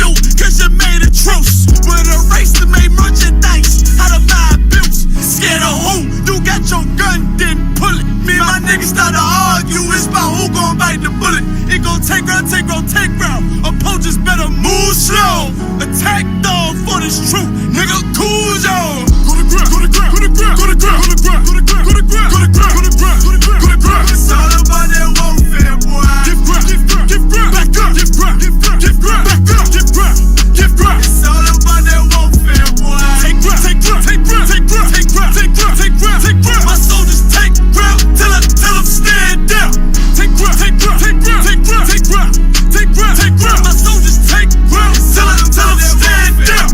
you, cause you made a truce with a race to make merchandise out of my abuse. Scared of who? You got your gun, then pull it. Me and my niggas start to argue, it's about who gon' bite the bullet. It gon' take round, take round, take round. Opponents better move slow. Attack dog for this truth, nigga, cool yo. Go to ground, go to ground, go to ground, go to ground, go to ground, go to ground, go to ground, go to ground, go to ground, go to ground, go to ground. It's all about that warfare, boy. Give ground, give ground, give ground, back up, give ground, give ground, give ground, back up, give ground, give ground. It's all about that warfare, boy. Take ground, take ground, take ground, take ground, take ground, take ground, take ground, take ground. My soldiers take ground till them stand down. Take ground, take ground, take ground, take ground, take ground, take ground, take ground. My soldiers take ground till them stand down.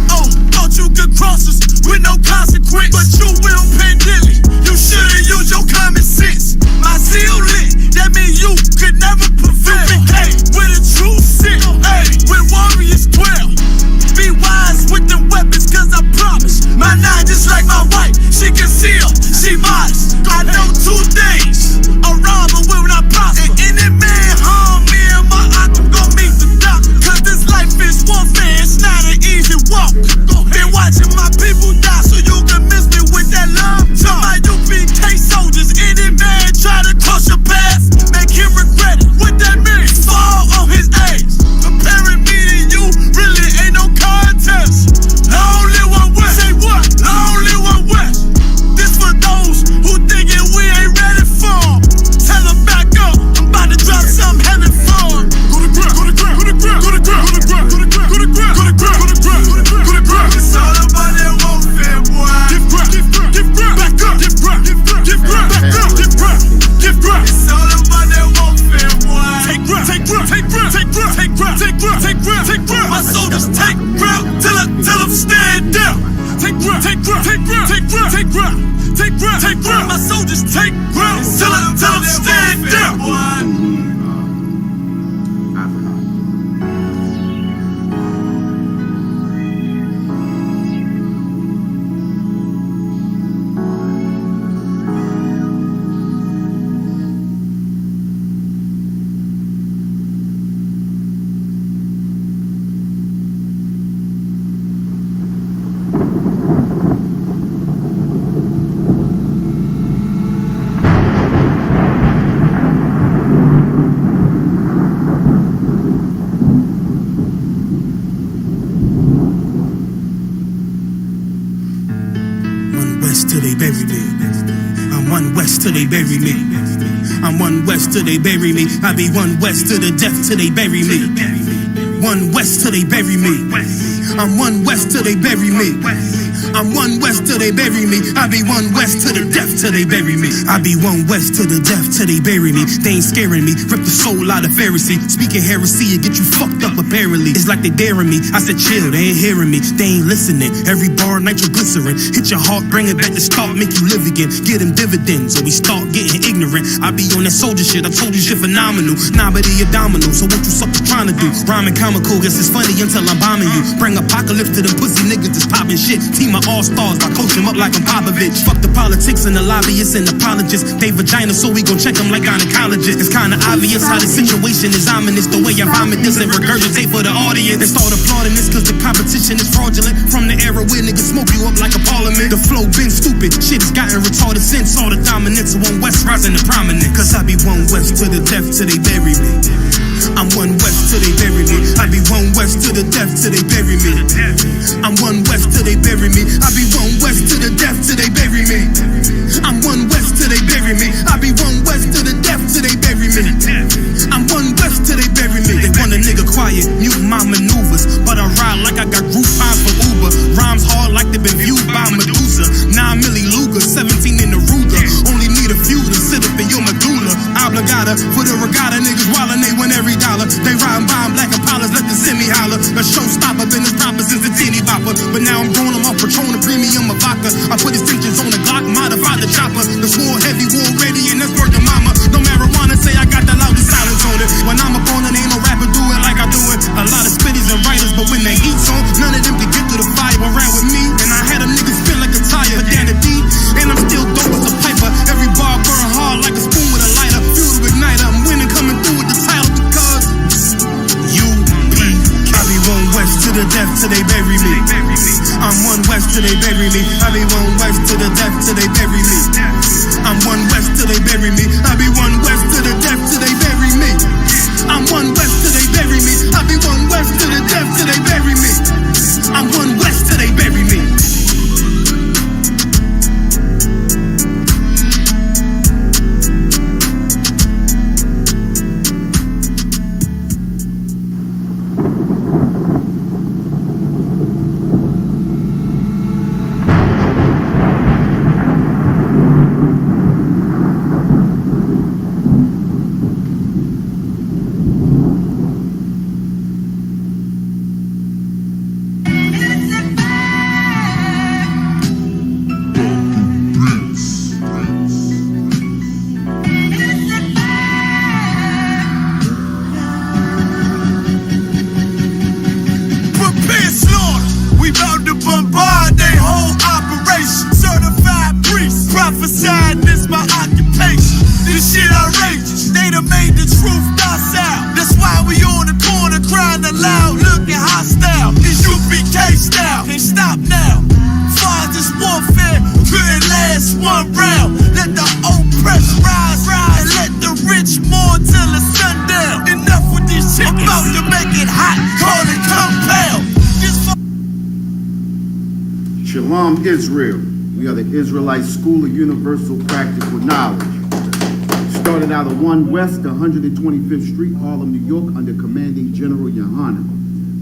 Oh, thought you could cross us with no consequence, but you will pay dearly. You should've used your common sense. My zeal lit, that means you could never prevail. Hey, with a true sin, hey, with warriors dwell. Be wise with them weapons, cause I promise. My nine just like my wife, she concealed, she modest. I know two things, a robber will not prosper. And any man harm me and my uncle gon' meet the doctor. Cause this life is warfare, it's not an easy walk. Been watching my people die so you can miss me with that love talk. My UPK soldiers, any man try to cross your path, make him regret it. What that means? Fall on his ass. Comparing me to you really ain't no contest. Long live one West. Say what? Long live one West. This for those who thinking we ain't ready for. Tell them back up. I'm about to drop something heavy for. Go to ground, go to ground, go to ground, go to ground, go to ground, go to ground, go to ground, go to ground, go to ground, go to ground. It's all about that warfare, boy. Give ground, give ground, give ground, back up, give ground, give ground, give ground, back up, give ground, give ground. It's all about that warfare, boy. Take ground, take ground, take ground, take ground, take ground, take ground, take ground, take ground. My soldiers take ground till them stand down. Take ground, take ground, take ground, take ground, take ground, take ground, take ground. My soldiers take ground till them stand down. Till they bury me. I'm one west till they bury me. I'm one west till they bury me. I be one west to the death till they bury me. One west till they bury me. I'm one west till they bury me. I'm one west till they bury me. I be one west to the death till they bury me. I be one west to the death till they bury me. They ain't scaring me. Rip the soul out of Pharisee. Speaking heresy and get you fucked up apparently. It's like they daring me. I said chill, they ain't hearing me. They ain't listening. Every bar nitroglycerin. Hit your heart, bring it back to start, make you live again. Get them dividends or we start getting ignorant. I be on that soldier shit. I told you shit phenomenal. Nah, but he a domino. So what you suckers trying to do? Rhyming comical. Guess it's funny until I'm bombing you. Bring apocalypse to them pussy niggas that's popping shit. Team my all-stars, I coach them up like I'm Popovich. Fuck the politics and the lobbyists and apologists. They vagina, so we gon' check them like gynecologists. It's kinda obvious how the situation is ominous. The way I vomit this and regurgitate for the audience. They start applauding this cause the competition is fraudulent. From the era where niggas smoke you up like a parliament. The flow been stupid, shit has gotten retarded since. All the dominance of one west rising to prominence. Cause I be one west to the death till they bury me. I'm one west till they bury me. I be one west to the death till they bury me. I'm one west till they bury me. I be one west to the death till they bury me. I'm one west till they bury me. I be one west to the death till they bury me. I'm one west till they bury me. They want a nigga quiet, mute my maneuvers, but I ride like I got Groupon for Uber. Rhymes hard like they been viewed by Medusa. 9 milli Luger, 17 in the Ruger. Only need a few to sit up in your medulla. Obligata for the regatta, niggas wildin', they win every dollar. They riding by in black Impalas, let the semi holler. A showstopper, the death till they bury me. I'm one West till they bury me. I be one West to the death till they bury me. I'm one West till they bury me. I be one West to the death till they bury me. I'm one West till they bury me. I be one West to the death till they bury me. I'm one West till they bury me. Prophesied is my occupation. This shit outrageous. They done made the truth docile. That's why we on the corner crying aloud, looking hostile. It's UPK style. Can't stop now. Far this warfare couldn't last one round. Let the oppressed rise, and let the rich mourn till the sundown. Enough with these chickens. About to make it hot. Call it compound. Shalom, Israel. We are the Israelite School of Universal Practical Knowledge. Started out of 1 West, 125th Street, Harlem, New York, under Commanding General Yohana.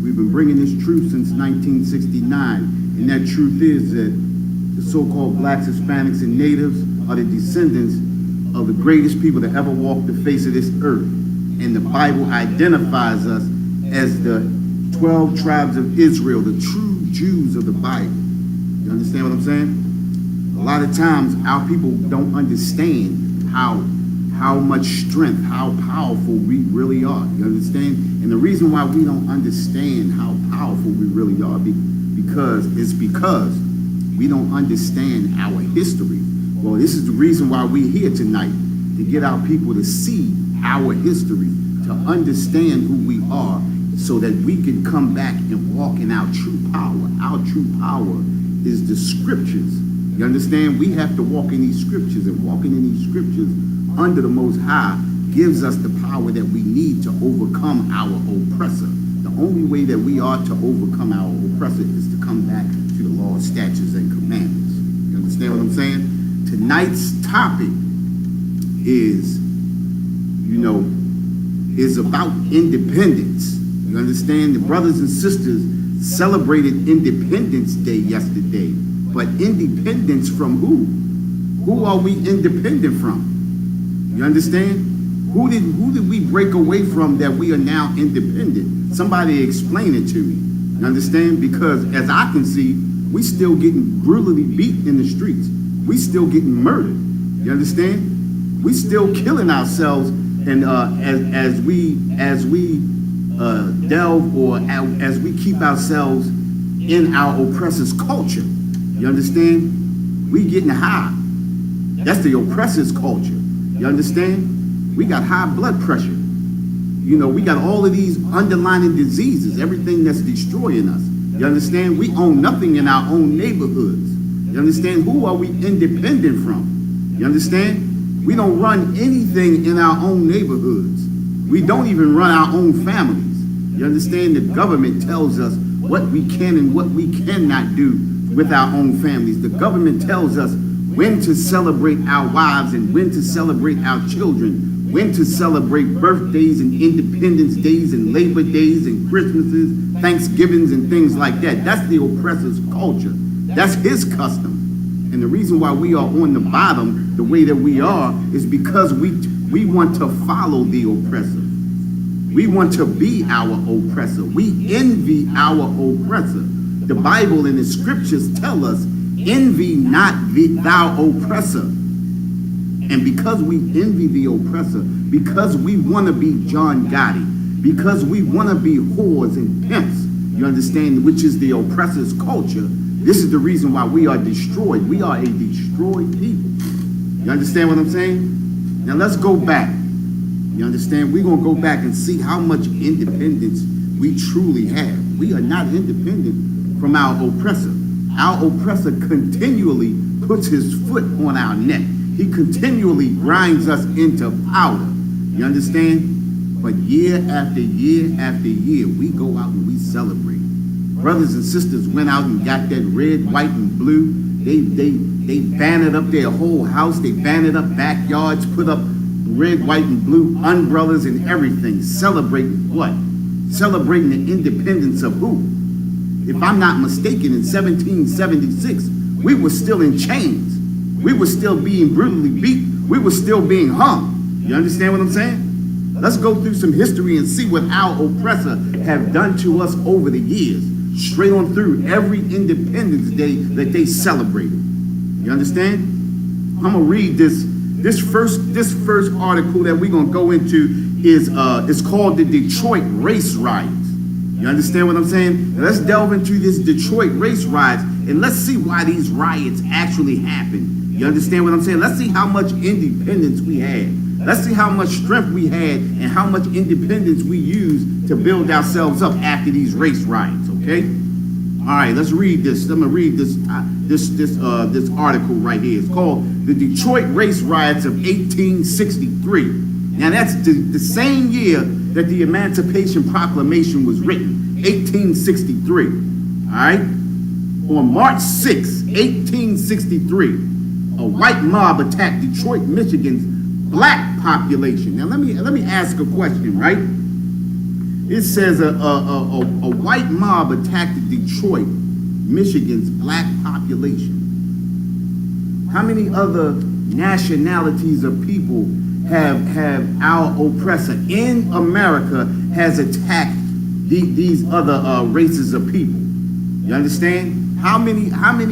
We've been bringing this truth since 1969, and that truth is that the so-called blacks, Hispanics, and natives are the descendants of the greatest people that ever walked the face of this earth. And the Bible identifies us as the 12 tribes of Israel, the true Jews of the Bible. You understand what I'm saying? A lot of times our people don't understand how much strength, how powerful we really are. You understand? And the reason why we don't understand how powerful we really are because we don't understand our history. Well, this is the reason why we're here tonight, to get our people to see our history, to understand who we are, so that we can come back and walk in our true power. Our true power is the scriptures. You understand? We have to walk in these scriptures, and walking in these scriptures under the Most High gives us the power that we need to overcome our oppressor. The only way that we are to overcome our oppressor is to come back to the law, statutes, and commandments. You understand what I'm saying? Tonight's topic is about independence. You understand? The brothers and sisters celebrated Independence Day yesterday. But independence from who? Who are we independent from? You understand? Who did we break away from that we are now independent? Somebody explain it to me. You understand? Because as I can see, we still getting brutally beat in the streets. We still getting murdered. You understand? We still killing ourselves, and as we delve, or as we keep ourselves in our oppressor's culture. You understand? We getting high. That's the oppressor's culture. You understand? We got high blood pressure. You know, we got all of these underlying diseases, everything that's destroying us. You understand? We own nothing in our own neighborhoods. You understand? Who are we independent from? You understand? We don't run anything in our own neighborhoods. We don't even run our own families. You understand? The government tells us what we can and what we cannot do with our own families. The government tells us when to celebrate our wives and when to celebrate our children, when to celebrate birthdays and Independence Days and Labor Days and Christmases, Thanksgivings and things like that. That's the oppressor's culture. That's his custom. And the reason why we are on the bottom the way that we are is because we want to follow the oppressor. We want to be our oppressor. We envy our oppressor. The Bible and the scriptures tell us, envy not thou oppressor. And because we envy the oppressor, because we want to be John Gotti, because we want to be whores and pimps, you understand, which is the oppressor's culture, this is the reason why we are destroyed. We are a destroyed people. You understand what I'm saying? Now let's go back. You understand? We're going to go back and see how much independence we truly have. We are not independent from our oppressor. Our oppressor continually puts his foot on our neck. He continually grinds us into powder. You understand? But year after year after year, we go out and we celebrate. Brothers and sisters went out and got that red, white, and blue. They bannered up their whole house. They bannered up backyards, put up red, white, and blue umbrellas and everything. Celebrating what? Celebrating the independence of who? If I'm not mistaken, in 1776, we were still in chains. We were still being brutally beat. We were still being hung. You understand what I'm saying? Let's go through some history and see what our oppressor have done to us over the years. Straight on through every Independence Day that they celebrated. You understand? I'm gonna read this first article that we're gonna go into is it's called the Detroit Race Riots. You understand what I'm saying? Let's delve into this Detroit race riots and let's see why these riots actually happened. You understand what I'm saying? Let's see how much independence we had. Let's see how much strength we had and how much independence we used to build ourselves up after these race riots, okay? All right, let's read this. I'm gonna read this article right here. It's called The Detroit Race Riots of 1863. Now that's the same year that the Emancipation Proclamation was written, 1863, all right? On March 6, 1863, a white mob attacked Detroit, Michigan's black population. Now let me ask a question, right? It says a white mob attacked Detroit, Michigan's black population. How many other nationalities of people have our oppressor in America has attacked these other races of people? You understand? How many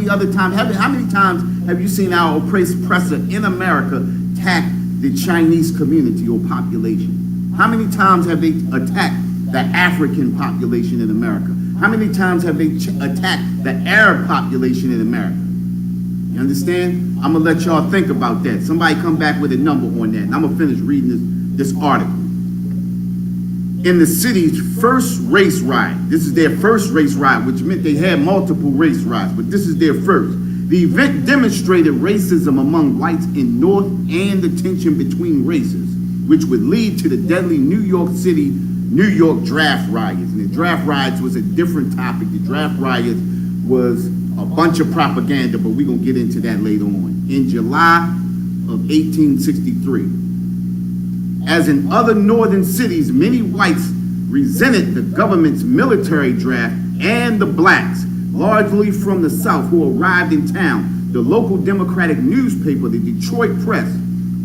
other times? How many times have you seen our oppressor in America attack the Chinese community or population? How many times have they attacked the African population in America? How many times have they attacked the Arab population in America? You understand? I'm gonna let y'all think about that. Somebody come back with a number on that, and I'm gonna finish reading this article. In the city's first race riot, this is their first race riot, which meant they had multiple race riots, but this is their first. The event demonstrated racism among whites in North and the tension between races, which would lead to the deadly New York City, New York draft riots. And the draft riots was a different topic. The draft riots was a bunch of propaganda, but we're going to get into that later on. In July of 1863, as in other northern cities, many whites resented the government's military draft and the blacks, largely from the South, who arrived in town. The local Democratic newspaper, the Detroit Press,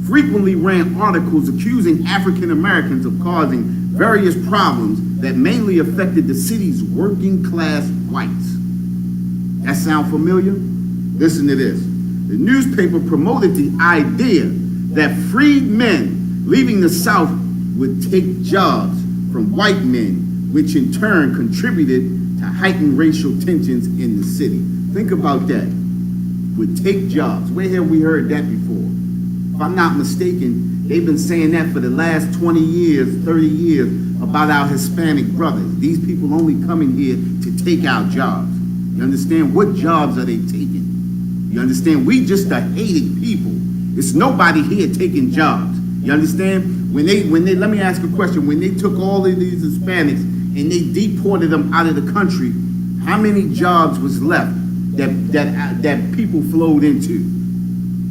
frequently ran articles accusing African Americans of causing various problems that mainly affected the city's working class whites. That sound familiar? Listen to this. The newspaper promoted the idea that freed men leaving the South would take jobs from white men, which in turn contributed to heightened racial tensions in the city. Think about that. Would take jobs. Where have we heard that before? If I'm not mistaken, they've been saying that for the last 20 years, 30 years about our Hispanic brothers. These people only coming here to take our jobs. You understand? What jobs are they taking? You understand? We just a hated people. It's nobody here taking jobs. You understand? When they let me ask a question. When they took all of these Hispanics and they deported them out of the country, how many jobs was left that people flowed into?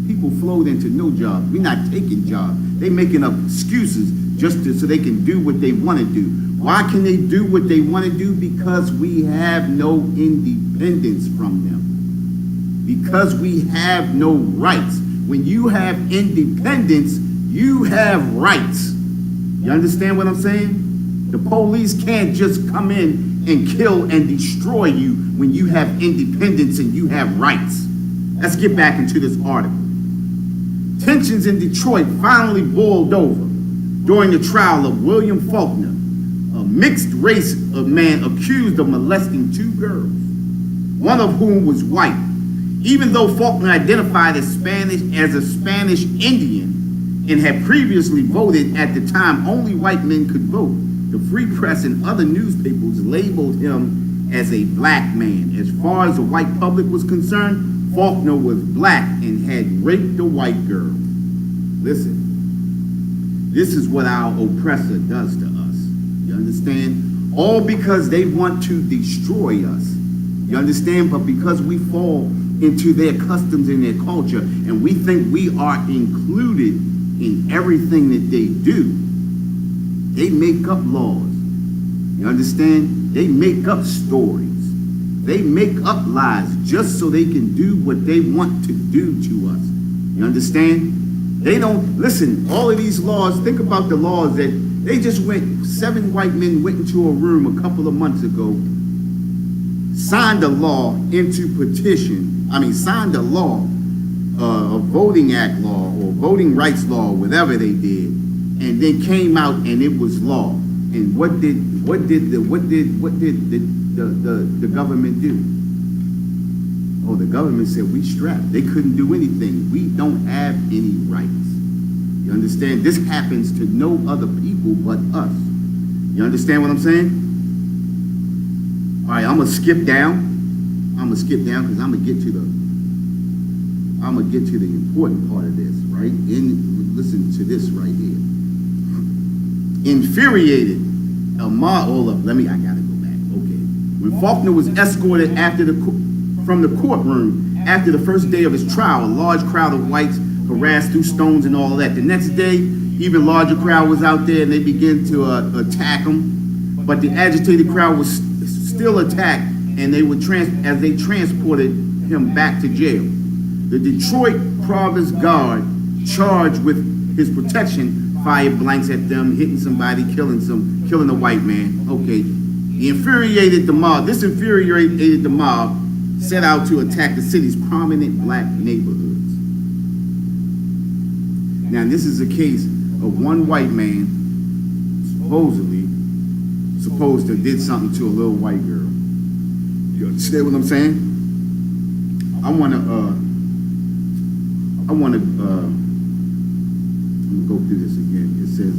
People flowed into no jobs. We're not taking jobs. They making up excuses just so they can do what they want to do. Why can they do what they want to do? Because we have no independence from them. Because we have no rights. When you have independence, you have rights. You understand what I'm saying? The police can't just come in and kill and destroy you when you have independence and you have rights. Let's get back into this article. Tensions in Detroit finally boiled over during the trial of William Faulkner, a mixed race of man accused of molesting two girls, one of whom was white. Even though Faulkner identified as a Spanish Indian and had previously voted at the time only white men could vote, The Free Press and other newspapers labeled him as a black man. As far as the white public was concerned, Faulkner was black and had raped a white girl. Listen, this is what our oppressor does to us. You understand? All because they want to destroy us. You understand? But because we fall into their customs and their culture, and we think we are included in everything that they do, they make up laws. You understand? They make up stories. They make up lies just so they can do what they want to do to us. You understand? They don't, listen, all of these laws, think about the laws that they just went, 7 white men went into a room a couple of months ago, signed a law into petition, signed a law, a voting act law or voting rights law, whatever they did, and then came out and it was law. And what did the government do? Oh, the government said we strapped. They couldn't do anything. We don't have any rights. You understand? This happens to no other people but us. You understand what I'm saying? All right, I'm gonna skip down. Because I'm gonna get to the important part of this, right? Listen to this right here. Infuriated, hold up, I gotta go back. Okay. When Faulkner was escorted from the courtroom after the first day of his trial, a large crowd of whites harassed through stones and all of that. The next day, even larger crowd was out there and they began to attack him. But the agitated crowd was still attacked, and they would as they transported him back to jail. The Detroit Province Guard, charged with his protection, fired blanks at them, hitting somebody, killing a white man. Okay. This infuriated the mob, set out to attack the city's prominent black neighborhoods. Now, this is a case of one white man supposed to did something to a little white girl. You understand what I'm saying? I'm gonna go through this again. It says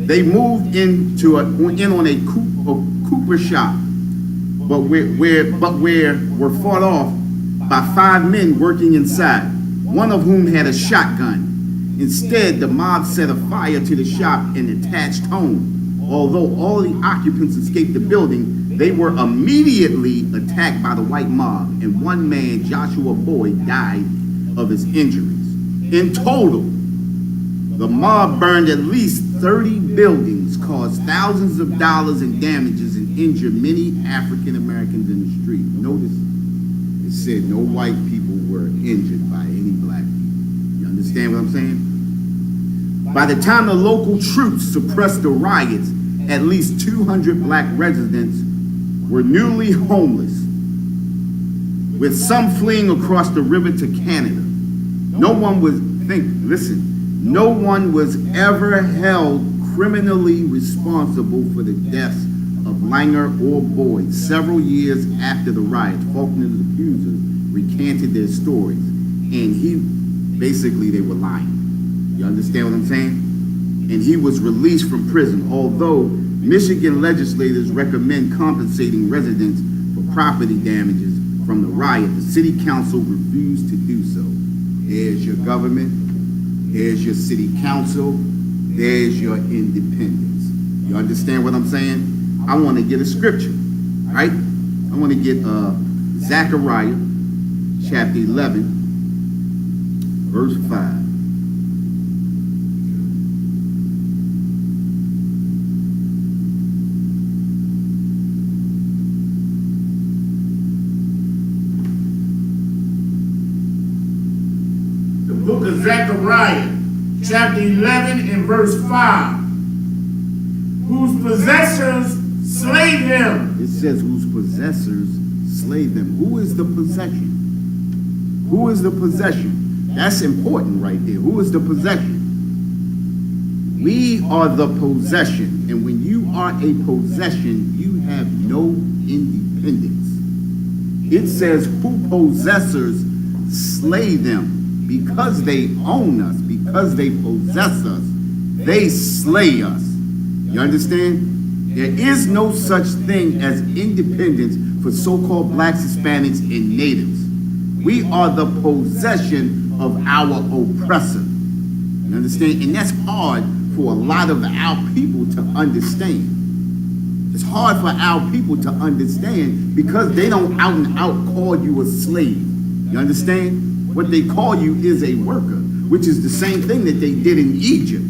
they moved in on a cooper shop, but were fought off by 5 men working inside, one of whom had a shotgun. Instead, the mob set a fire to the shop and attached home. Although all the occupants escaped the building, they were immediately attacked by the white mob, and one man, Joshua Boyd, died of his injuries. In total, the mob burned at least 30 buildings, caused thousands of dollars in damages, and injured many African Americans in the street. Notice it said no white people were injured by any black people. You understand what I'm saying? By the time the local troops suppressed the riots, at least 200 black residents were newly homeless, with some fleeing across the river to Canada. No one was ever held criminally responsible for the deaths of Langer or Boyd. Several years after the riots, Faulkner's accusers recanted their stories, and they were lying. You understand what I'm saying? And he was released from prison, although Michigan legislators recommend compensating residents for property damages from the riot. The city council refused to do so. There's your government, there's your city council, there's your independence. You understand what I'm saying? I want to get a scripture, right? I want to get Zechariah chapter 11, verse 5. Book of Zechariah, chapter 11 and verse 5. Whose possessors slay them. It says whose possessors slay them. Who is the possession? Who is the possession? That's important right there. Who is the possession? We are the possession. And when you are a possession, you have no independence. It says who possessors slay them. Because they own us, because they possess us, they slay us. You understand? There is no such thing as independence for so-called blacks, Hispanics, and natives. We are the possession of our oppressor. You understand? And that's hard for a lot of our people to understand. It's hard for our people to understand because they don't out and out call you a slave. You understand? What they call you is a worker, which is the same thing that they did in Egypt.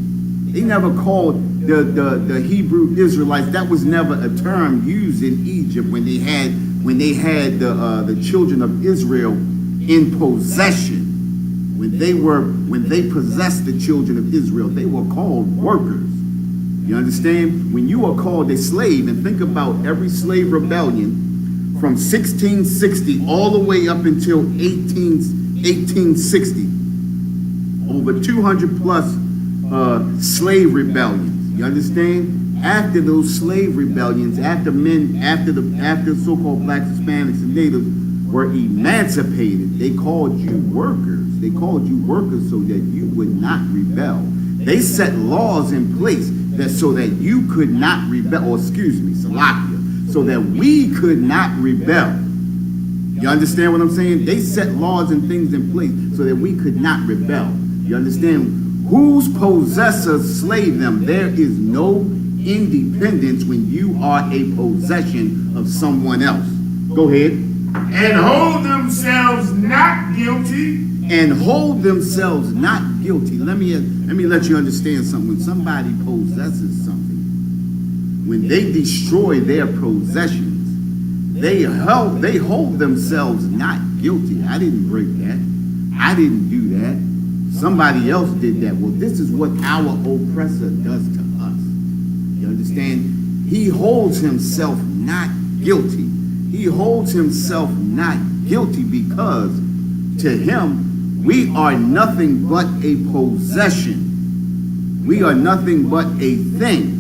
They never called the Hebrew Israelites. That was never a term used in Egypt when they had the children of Israel in possession. When they possessed the children of Israel, they were called workers. You understand? When you are called a slave, and think about every slave rebellion from 1660 all the way up until 1860, over 200 plus slave rebellions. You understand? After those slave rebellions, after so-called blacks, Hispanics, and natives were emancipated, they called you workers. They called you workers so that you would not rebel. They set laws in place so that you could not rebel, or Salakia, so that we could not rebel. You understand what I'm saying? They set laws and things in place so that we could not rebel. You understand? Whose possessors slave them? There is no independence when you are a possession of someone else. Go ahead. And hold themselves not guilty. And hold themselves not guilty. Let me let you understand something. When somebody possesses something, when they destroy their possessions, they hold themselves not guilty. I didn't break that. I didn't do that. Somebody else did that. Well, this is what our oppressor does to us. You understand? He holds himself not guilty. He holds himself not guilty because to him, we are nothing but a possession. We are nothing but a thing.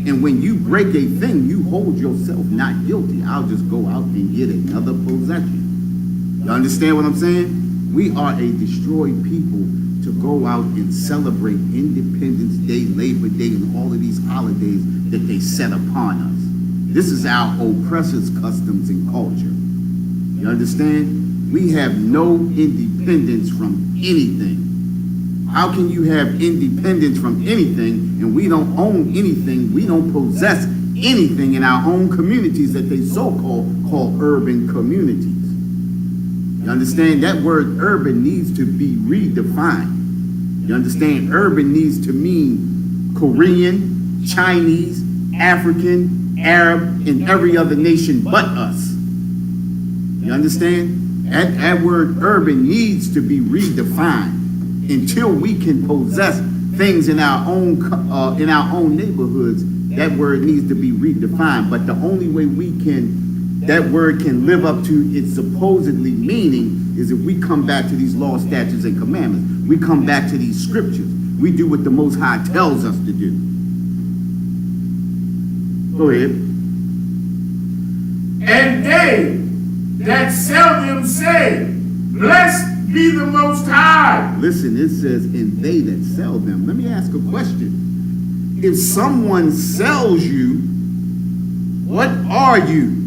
And when you break a thing, you hold yourself not guilty. I'll just go out and get another possession. You understand what I'm saying? We are a destroyed people to go out and celebrate Independence Day, Labor Day, and all of these holidays that they set upon us. This is our oppressor's customs and culture. You understand? We have no independence from anything. How can you have independence from anything and we don't own anything, we don't possess anything in our own communities that they so-called call urban communities? You understand? That word urban needs to be redefined. You understand? Urban needs to mean Korean, Chinese, African, Arab, and every other nation but us. You understand? That word urban needs to be redefined. Until we can possess things in our own neighborhoods, that word needs to be redefined. But the only way that word can live up to its supposedly meaning is if we come back to these laws, statutes, and commandments. We come back to these scriptures. We do what the Most High tells us to do. Go ahead. And they that sell them say, blessed be the Most High. Listen, it says, and they that sell them. Let me ask a question. If someone sells you, what are you?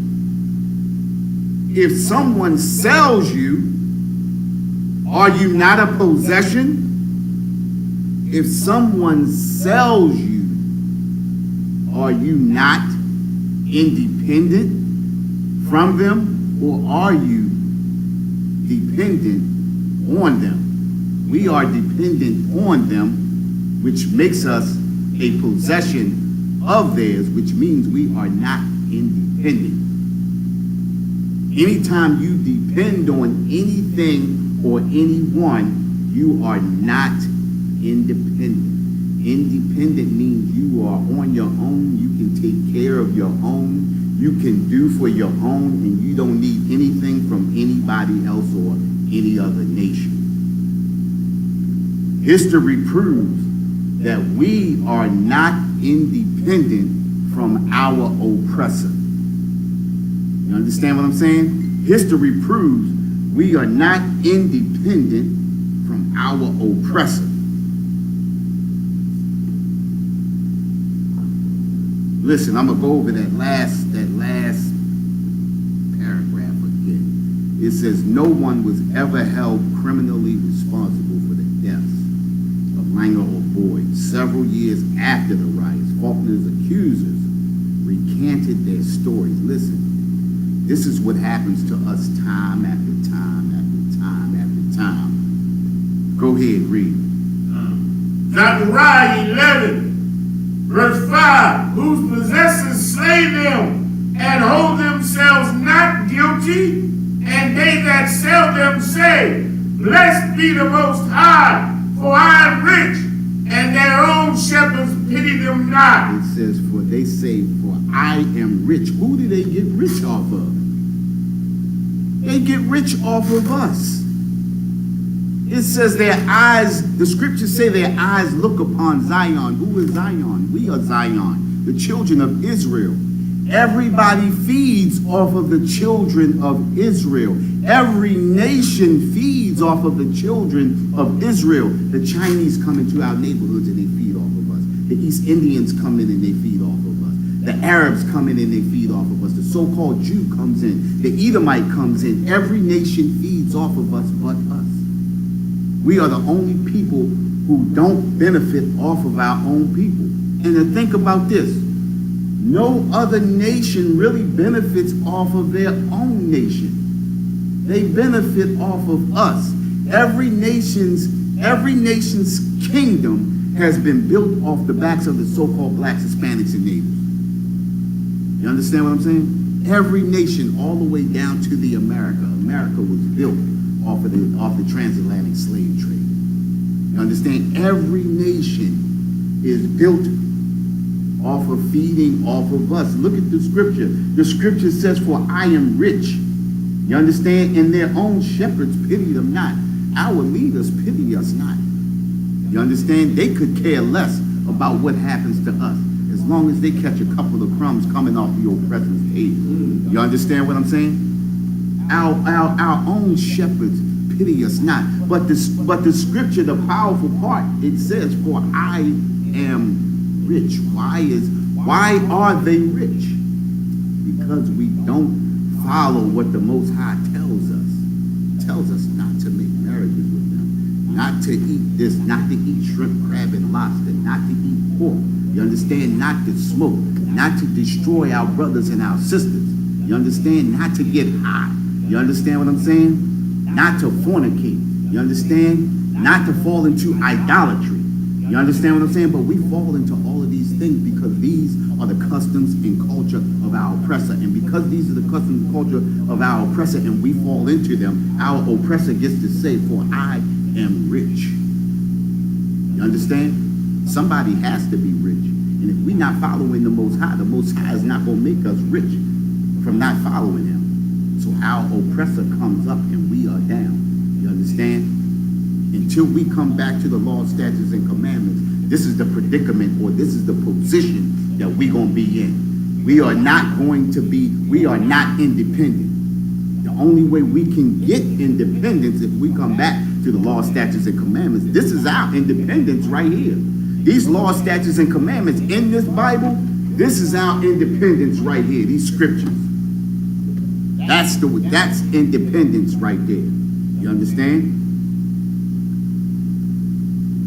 If someone sells you, are you not a possession? If someone sells you, are you not independent from them? Or are you dependent on them? We are dependent on them, which makes us a possession of theirs, which means we are not independent. Anytime you depend on anything or anyone, you are not independent. Independent means you are on your own, you can take care of your own, you can do for your own, and you don't need anything from anybody else or any other nation. History proves that we are not independent from our oppressor. You understand what I'm saying? History proves we are not independent from our oppressor. Listen, I'm gonna go over that last paragraph again. It says, no one was ever held criminally responsible for the deaths of Langer or Boyd. Several years after the riots, Faulkner's accusers recanted their stories. Listen, this is what happens to us time after time after time after time. Go ahead, read. Zechariah 11, verse 5, whose possessors slay them and hold themselves not guilty, and they that sell them say, blessed be the Most High, for I am rich, and their own shepherds pity them not. It says, for they say, for I am rich. Who do they get rich off of? They get rich off of us. It says their eyes, the scriptures say their eyes look upon Zion. Who is Zion? We are Zion, the children of Israel. Everybody feeds off of the children of Israel. Every nation feeds off of the children of Israel. The Chinese come into our neighborhoods and they feed off of us. The East Indians come in and they feed off of us. The Arabs come in and they feed off of us. The so-called Jew comes in. The Edomite comes in. Every nation feeds off of us but us. We are the only people who don't benefit off of our own people. And to think about this, no other nation really benefits off of their own nation. They benefit off of us. Every nation's kingdom has been built off the backs of the so-called blacks, Hispanics, and natives. You understand what I'm saying? Every nation, all the way down to the America. America was built off the transatlantic slave trade. You understand? Every nation is built off of feeding off of us. Look at the scripture. The scripture says, for I am rich. You understand? And their own shepherds pity them not. Our leaders pity us not. You understand? They could care less about what happens to us as long as they catch a couple of crumbs coming off the oppressor's table. You understand what I'm saying? Our own shepherds pity us not. But the scripture, the powerful part, it says, for I am rich. Why are they rich? Because we don't follow what the Most High tells us. He tells us not to make marriages with them, not to eat this, not to eat shrimp, crab, and lobster, not to eat pork. You understand? Not to smoke, not to destroy our brothers and our sisters. You understand? Not to get high. You understand what I'm saying? Not to fornicate. You understand? Not to fall into idolatry. You understand what I'm saying? But we fall into all of these things because these are the customs and culture of our oppressor. And because these are the customs and culture of our oppressor and we fall into them, our oppressor gets to say, for I am rich. You understand? Somebody has to be rich. And if we're not following the Most High is not going to make us rich from not following him. So our oppressor comes up and we are down. You understand? Until we come back to the law, statutes, and commandments, this is the predicament or this is the position that we're going to be in. We are not independent. The only way we can get independence if we come back to the law, statutes, and commandments. This is our independence right here. These law, statutes, and commandments in this Bible, this is our independence right here, these scriptures. That's independence right there. You understand?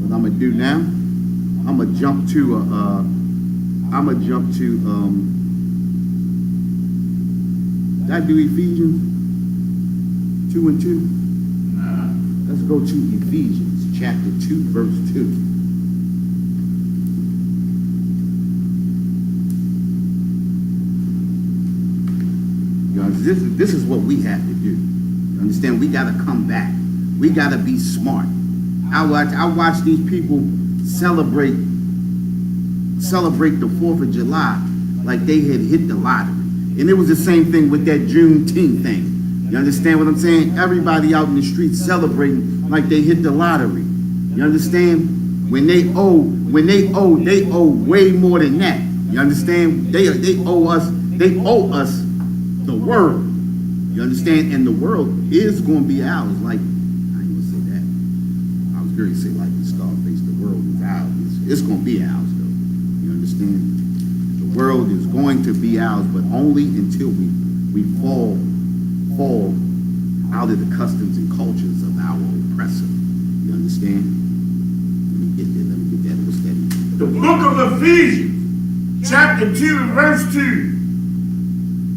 What I'm gonna do now, I'm gonna jump to did I do Ephesians 2 and 2? Let's go to Ephesians chapter 2, verse 2. This is what we have to do. You understand? We got to come back. We got to be smart. I watch these people celebrate the 4th of July like they had hit the lottery. And it was the same thing with that Juneteenth thing. You understand what I'm saying? Everybody out in the streets celebrating like they hit the lottery. You understand? When they owe way more than that. You understand? They owe us the world. You understand? And the world is going to be ours. Like, I ain't gonna say that. I was going to say like the Scarface, the world is ours. It's going to be ours though. You understand? The The world is going to be ours, but only until we fall out of the customs and cultures of our oppressor. You understand? Let me get that. What's that? The book of Ephesians, chapter 2, verse 2.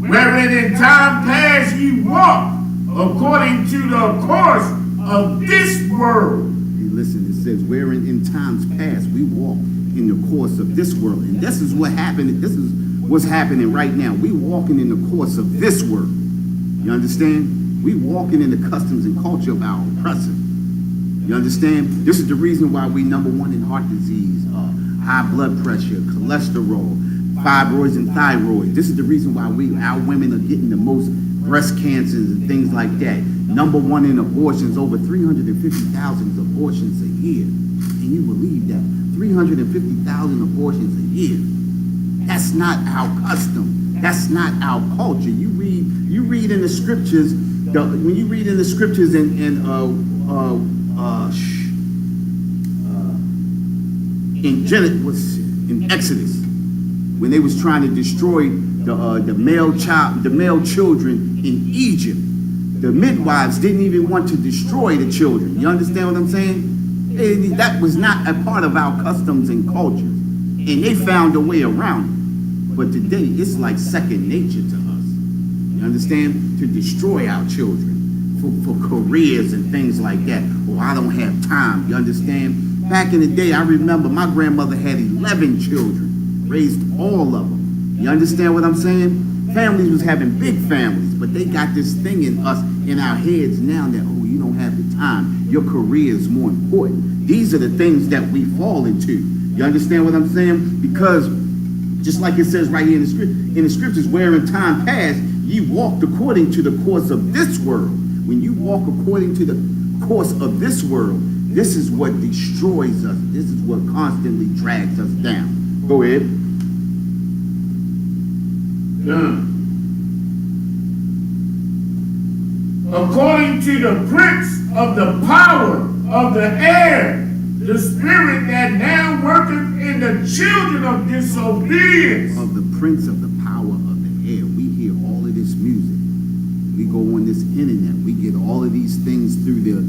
Wherein in time past ye walked according to the course of this world. Hey, listen, it says, wherein in times past we walked in the course of this world. And this is what happened. This is what's happening right now. We walking in the course of this world. You understand? We walking in the customs and culture of our oppressor. You understand? This is the reason why we number one in heart disease, high blood pressure, cholesterol, fibroids and thyroid. This is the reason why our women are getting the most breast cancers and things like that. Number one in abortions, over 350,000 abortions a year. Can you believe that? 350,000 abortions a year. That's not our custom. That's not our culture. You read in the scriptures. When you read in the scriptures in Exodus, when they was trying to destroy the male children in Egypt, the midwives didn't even want to destroy the children. You understand what I'm saying? That was not a part of our customs and cultures, and they found a way around it. But today, it's like second nature to us. You understand? To destroy our children for careers and things like that. Oh, I don't have time. You understand? Back in the day, I remember my grandmother had 11 children, raised all of them. You understand what I'm saying? Families was having big families, but they got this thing in us, in our heads now that, oh, you don't have the time. Your career is more important. These are the things that we fall into. You understand what I'm saying? Because just like it says right here in the scriptures, where in time past ye walked according to the course of this world. When you walk according to the course of this world, this is what destroys us. This is what constantly drags us down. Go ahead. According to the prince of the power of the air, the spirit that now worketh in the children of disobedience. Of the prince of the power of the air. We hear all of this music. We go on this internet. We get all of these things through the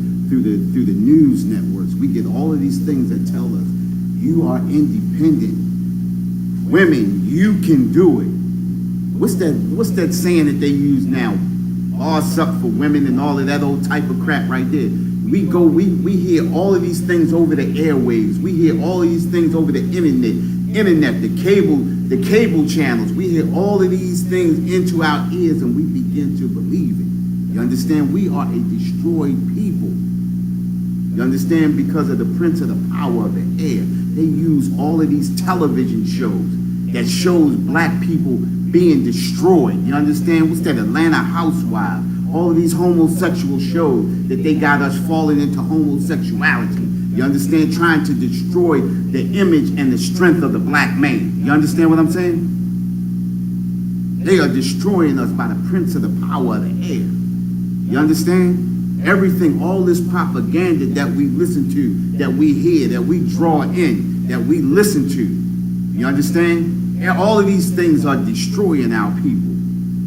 news networks. We get all of these things that tell us you are independent. Women, you can do it. What's that saying that they use now? All suck for women and all of that old type of crap right there. We hear all of these things over the airwaves. We hear all of these things over the internet, the cable channels. We hear all of these things into our ears and we begin to believe it. You understand? We are a destroyed people. You understand? Because of the prince of the power of the air. They use all of these television shows that shows black people being destroyed. You understand? What's that? Atlanta Housewives. All of these homosexual shows that they got us falling into homosexuality. You understand? Trying to destroy the image and the strength of the black man. You understand what I'm saying? They are destroying us by the prince of the power of the air. You understand? Everything, all this propaganda that we listen to, that we hear, that we draw in, that we listen to. You understand? All of these things are destroying our people.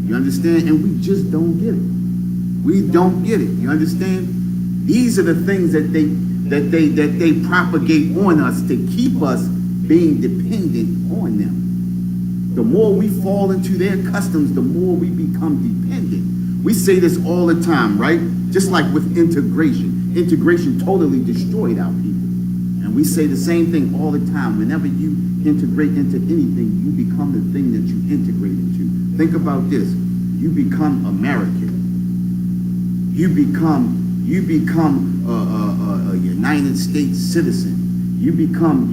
You understand? And we just don't get it. We don't get it. You understand? These are the things that they propagate on us to keep us being dependent on them. The more we fall into their customs, the more we become dependent. We say this all the time, right? Just like with integration. Integration totally destroyed our people. And we say the same thing all the time. Whenever you integrate into anything, you become the thing that you integrate into. Think about this. You become American. You become a United States citizen. You become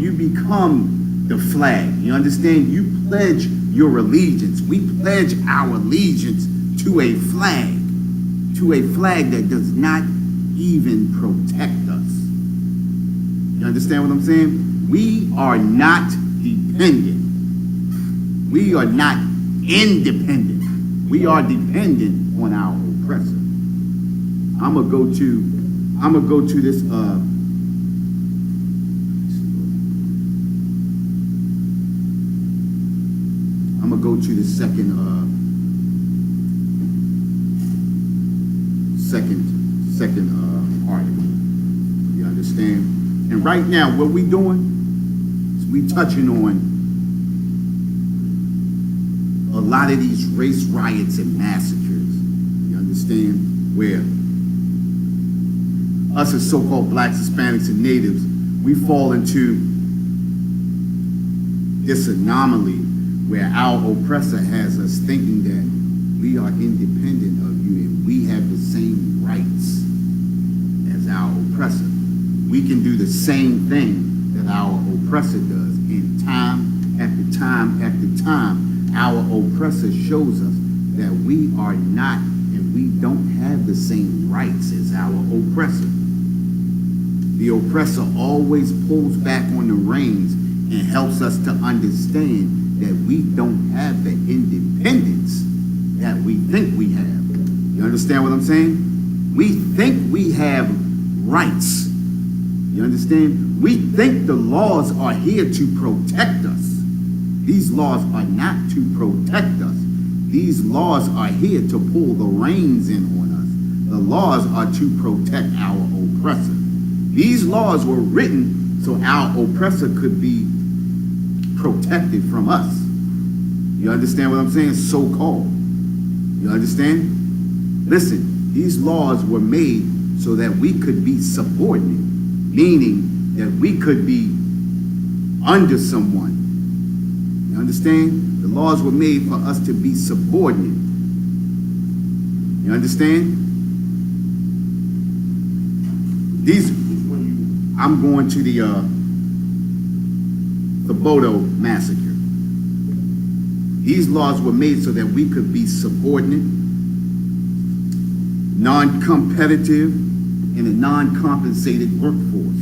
the flag. You understand? You pledge your allegiance. We pledge our allegiance to a flag that does not even protect us. You understand what I'm saying? We are not dependent. We are not independent. We are dependent on our oppressor. I'm gonna go to this to the second article. You understand? And right now, what we doing is we touching on a lot of these race riots and massacres. You understand? Where us as so-called blacks, Hispanics, and natives, we fall into this anomaly where our oppressor has us thinking that we are independent of you and we have the same rights as our oppressor. We can do the same thing that our oppressor does. And time after time after time, our oppressor shows us that we are not and we don't have the same rights as our oppressor. The oppressor always pulls back on the reins and helps us to understand that we don't have the independence that we think we have. You understand what I'm saying? We think we have rights. You understand? We think the laws are here to protect us. These laws are not to protect us. These laws are here to pull the reins in on us. The laws are to protect our oppressor. These laws were written so our oppressor could be protected from us. You understand what I'm saying? So-called. You understand? Listen, these laws were made so that we could be subordinate, meaning that we could be under someone. You understand? The laws were made for us to be subordinate. You understand? I'm going to the Bodo massacre. These laws were made so that we could be subordinate, non-competitive, and a non-compensated workforce.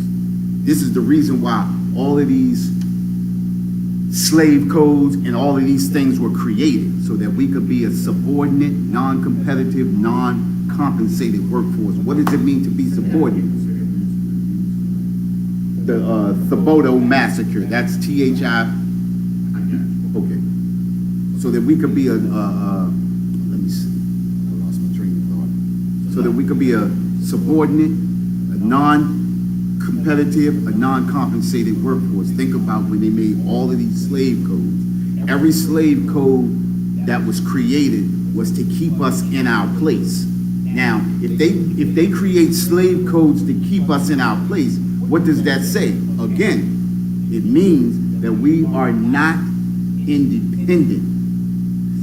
This is the reason why all of these slave codes and all of these things were created, so that we could be a subordinate, non-competitive, non-compensated workforce. What does it mean to be subordinate? The Bodo massacre, that's T-H-I. Okay. So that we could be let me see, I lost my train of thought. So that we could be a subordinate, a non-competitive, a non-compensated workforce. Think about when they made all of these slave codes. Every slave code that was created was to keep us in our place. Now, if they create slave codes to keep us in our place, what does that say? Again, it means that we are not independent.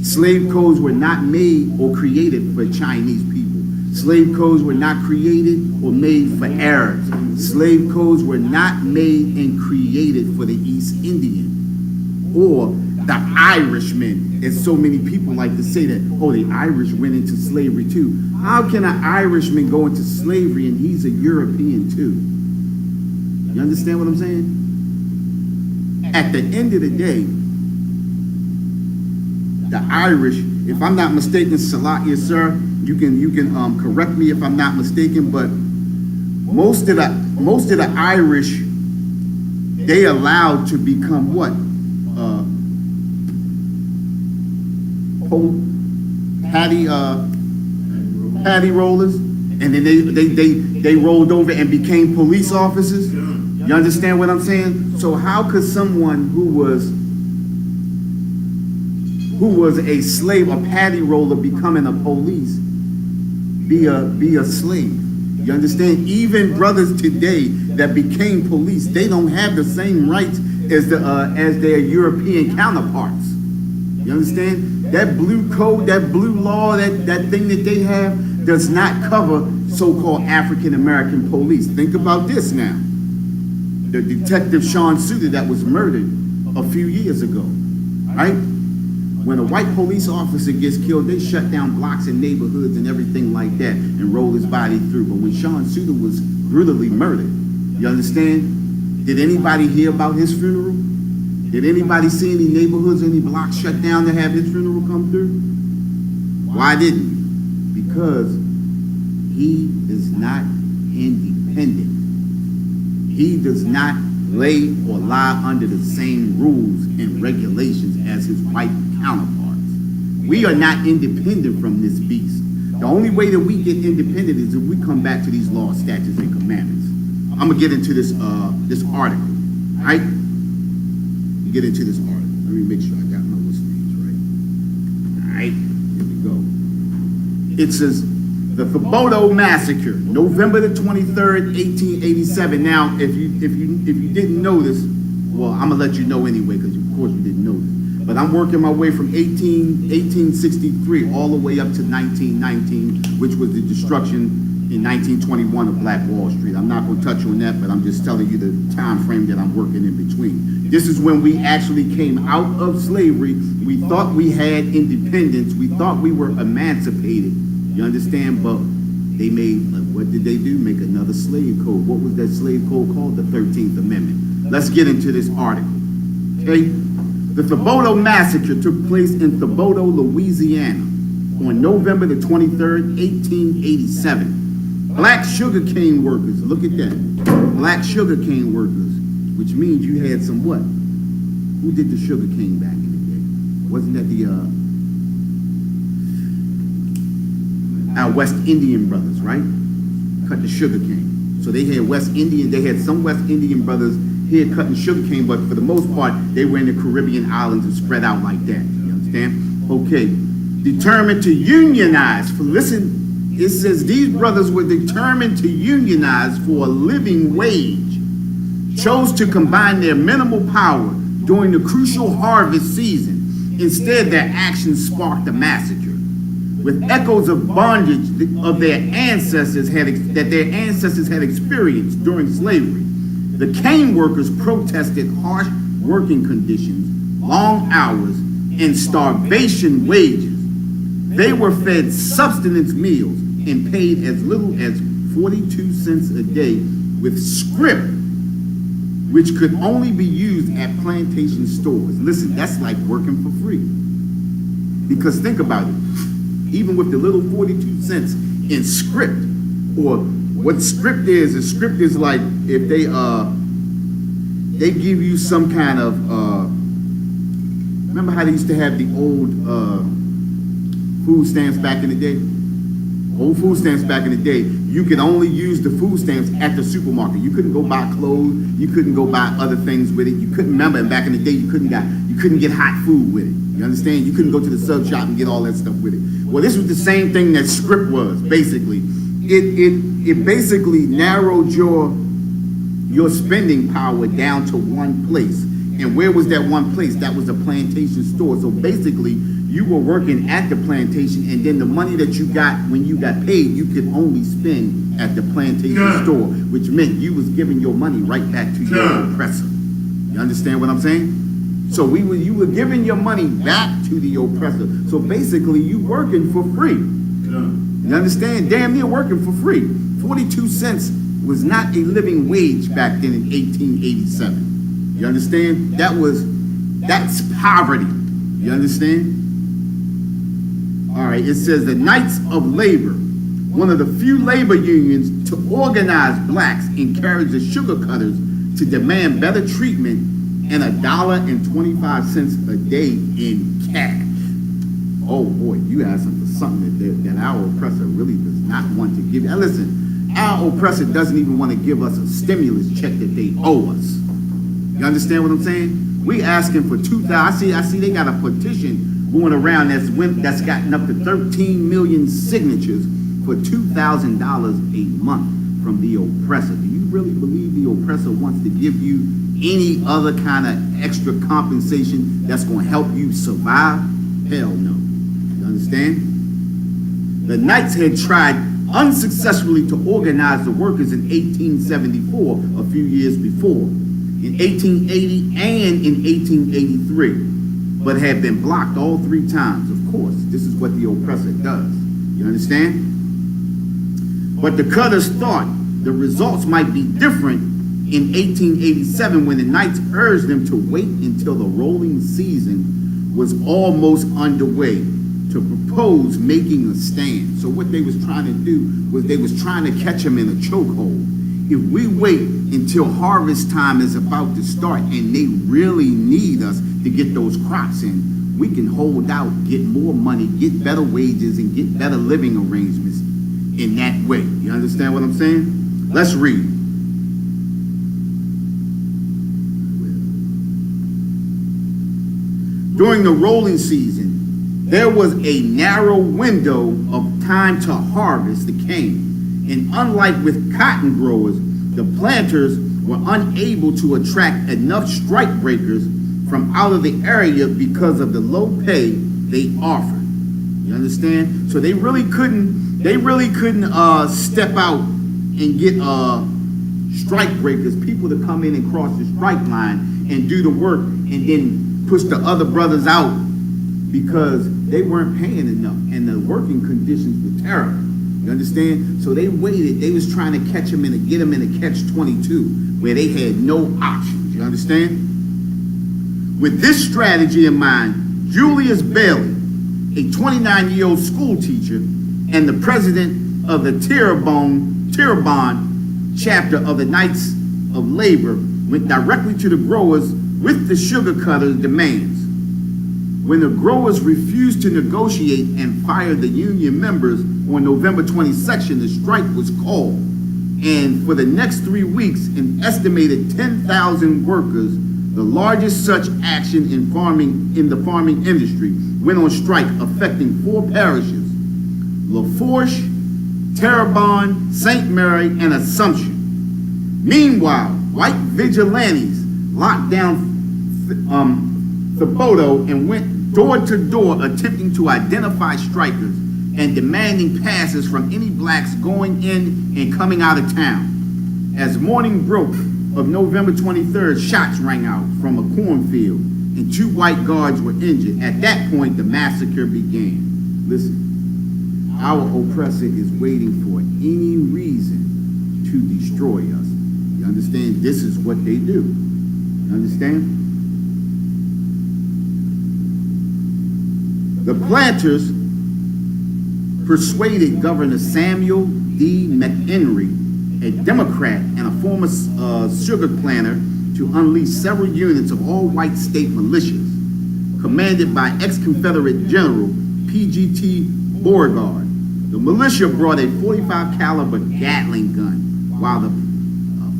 Slave codes were not made or created for Chinese people. Slave codes were not created or made for Arabs. Slave codes were not made and created for the East Indian or the Irishman, as so many people like to say that, oh, the Irish went into slavery too. How can an Irishman go into slavery and he's a European too? You understand what I'm saying? At the end of the day, the Irish, if I'm not mistaken, Salat, yes sir, you can correct me if I'm not mistaken, but most of the Irish, they allowed to become what? Patty rollers, and then they rolled over and became police officers. You understand what I'm saying? So how could someone who was a slave, a patty roller, becoming a police, be a slave? You understand? Even brothers today that became police, they don't have the same rights as their European counterparts. You understand? That blue code, that blue law, that thing that they have does not cover so-called African American police. Think about this now. The detective Sean Suter that was murdered a few years ago, right? When a white police officer gets killed, they shut down blocks and neighborhoods and everything like that and roll his body through. But when Sean Suter was brutally murdered, you understand? Did anybody hear about his funeral? Did anybody see any neighborhoods, any blocks shut down to have his funeral come through? Why didn't he? Because he is not independent. He does not lay or lie under the same rules and regulations as his white counterparts. We are not independent from this beast. The only way that we get independent is if we come back to these laws, statutes, and commandments. I'm gonna get into this this article, all right? Get into this article. Let me make sure I got my list names right. All right, here we go. It says the Thibodeau Massacre, November the 23rd, 1887. Now, if you didn't know this, well, I'm gonna let you know anyway, because of course you didn't know this. But I'm working my way from 1863 all the way up to 1919, which was the destruction in 1921 of Black Wall Street. I'm not going to touch on that, but I'm just telling you the time frame that I'm working in between. This is when we actually came out of slavery. We thought we had independence. We thought we were emancipated. You understand? But they made, what did they do? Make another slave code. What was that slave code called? The 13th Amendment. Let's get into this article. Okay? The Thibodeau Massacre took place in Thibodeau, Louisiana on November the 23rd, 1887. Black sugarcane workers, look at that. Black sugarcane workers, which means you had some what? Who did the sugarcane back in the day? Wasn't that our West Indian brothers, right? Cut the sugarcane. So they had some West Indian brothers here cutting sugarcane, but for the most part, they were in the Caribbean islands and spread out like that. You understand? Okay. Determined to unionize. Listen. It says these brothers were determined to unionize for a living wage, chose to combine their minimal power during the crucial harvest season. Instead, their actions sparked a massacre, with echoes of bondage of their ancestors had experienced during slavery. The cane workers protested harsh working conditions, long hours, and starvation wages. They were fed subsistence meals and paid as little as 42 cents a day with scrip, which could only be used at plantation stores. Listen, that's like working for free. Because think about it, even with the little 42 cents in scrip, or what scrip is like if they give you some kind of, remember how they used to have the old food stamps back in the day? Old food stamps back in the day, you could only use the food stamps at the supermarket. You couldn't go buy clothes. You couldn't go buy other things with it. You couldn't, remember, back in the day, you couldn't get hot food with it. You understand? You couldn't go to the sub shop and get all that stuff with it. Well, this was the same thing that scrip was, basically. It basically narrowed your spending power down to one place. And where was that one place? That was a plantation store. So basically, you were working at the plantation, and then the money that you got when you got paid, you could only spend at the plantation store, which meant you was giving your money right back to your oppressor. You understand what I'm saying? So you were giving your money back to the oppressor. So basically, you working for free. You understand? Damn near working for free. 42 cents was not a living wage back then in 1887. You understand? That's poverty. You understand? All right, it says the Knights of Labor, one of the few labor unions to organize blacks, encouraged the sugar cutters to demand better treatment and $1.25 a day in cash. Oh boy, you have something that our oppressor really does not want to give. Now listen, our oppressor doesn't even want to give us a stimulus check that they owe us. You understand what I'm saying? We asking for $2,000. I see they got a petition going around that's gotten up to 13 million signatures for $2,000 a month from the oppressor. Do you really believe the oppressor wants to give you any other kind of extra compensation that's going to help you survive? Hell no. You understand? The Knights had tried unsuccessfully to organize the workers in 1874, a few years before, in 1880 and in 1883. But had been blocked all 3 times. Of course, this is what the oppressor does. You understand? But the cutters thought the results might be different in 1887 when the Knights urged them to wait until the rolling season was almost underway to propose making a stand. So what they was trying to do was they was trying to catch them in a chokehold. If we wait until harvest time is about to start and they really need us to get those crops in, we can hold out, get more money, get better wages, and get better living arrangements in that way. You understand what I'm saying? Let's read. During the rolling season, there was a narrow window of time to harvest the cane. And unlike with cotton growers, the planters were unable to attract enough strike breakers from out of the area because of the low pay they offered. You understand? So they really couldn't step out and get strike breakers, people to come in and cross the strike line and do the work and then push the other brothers out because they weren't paying enough and the working conditions were terrible. You understand? So they waited. They was trying to catch them get them in a catch-22 where they had no options. You understand? With this strategy in mind, Julius Bailey, a 29-year-old school teacher and the president of the Terrebonne chapter of the Knights of Labor, went directly to the growers with the sugar cutters' demands. When the growers refused to negotiate and fired the union members on November 22nd, the strike was called. And for the next 3 weeks, an estimated 10,000 workers, the largest such action in the farming industry, went on strike, affecting 4 parishes: Lafourche, Terrebonne, St. Mary, and Assumption. Meanwhile, white vigilantes locked down Thibodeau and went door to door attempting to identify strikers and demanding passes from any blacks going in and coming out of town. As morning broke of November 23rd, shots rang out from a cornfield and 2 white guards were injured. At that point, the massacre began. Listen, our oppressor is waiting for any reason to destroy us. You understand? This is what they do. You understand? The planters persuaded Governor Samuel D. McHenry, a Democrat and a former sugar planter, to unleash several units of all-white state militias, commanded by ex-Confederate General P.G.T. Beauregard. The militia brought a 45 caliber Gatling gun, while the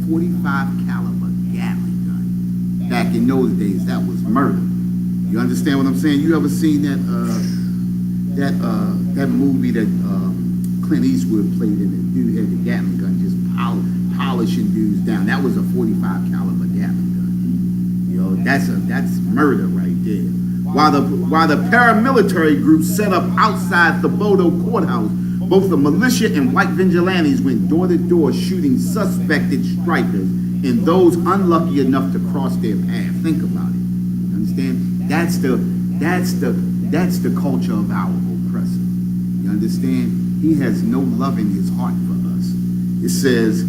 45 caliber Gatling gun, back in those days, that was murder. You understand what I'm saying? You ever seen that movie that Clint Eastwood played in? The dude had the Gatling gun just polishing dudes down. That was a 45 caliber Gatling gun. You know, that's murder right there. While the paramilitary group set up outside the Thibodeau courthouse, both the militia and white vigilantes went door to door shooting suspected strikers and those unlucky enough to cross their path. Think about it. You understand? That's the culture of our oppressor. You understand? He has no love in his heart for us. It says,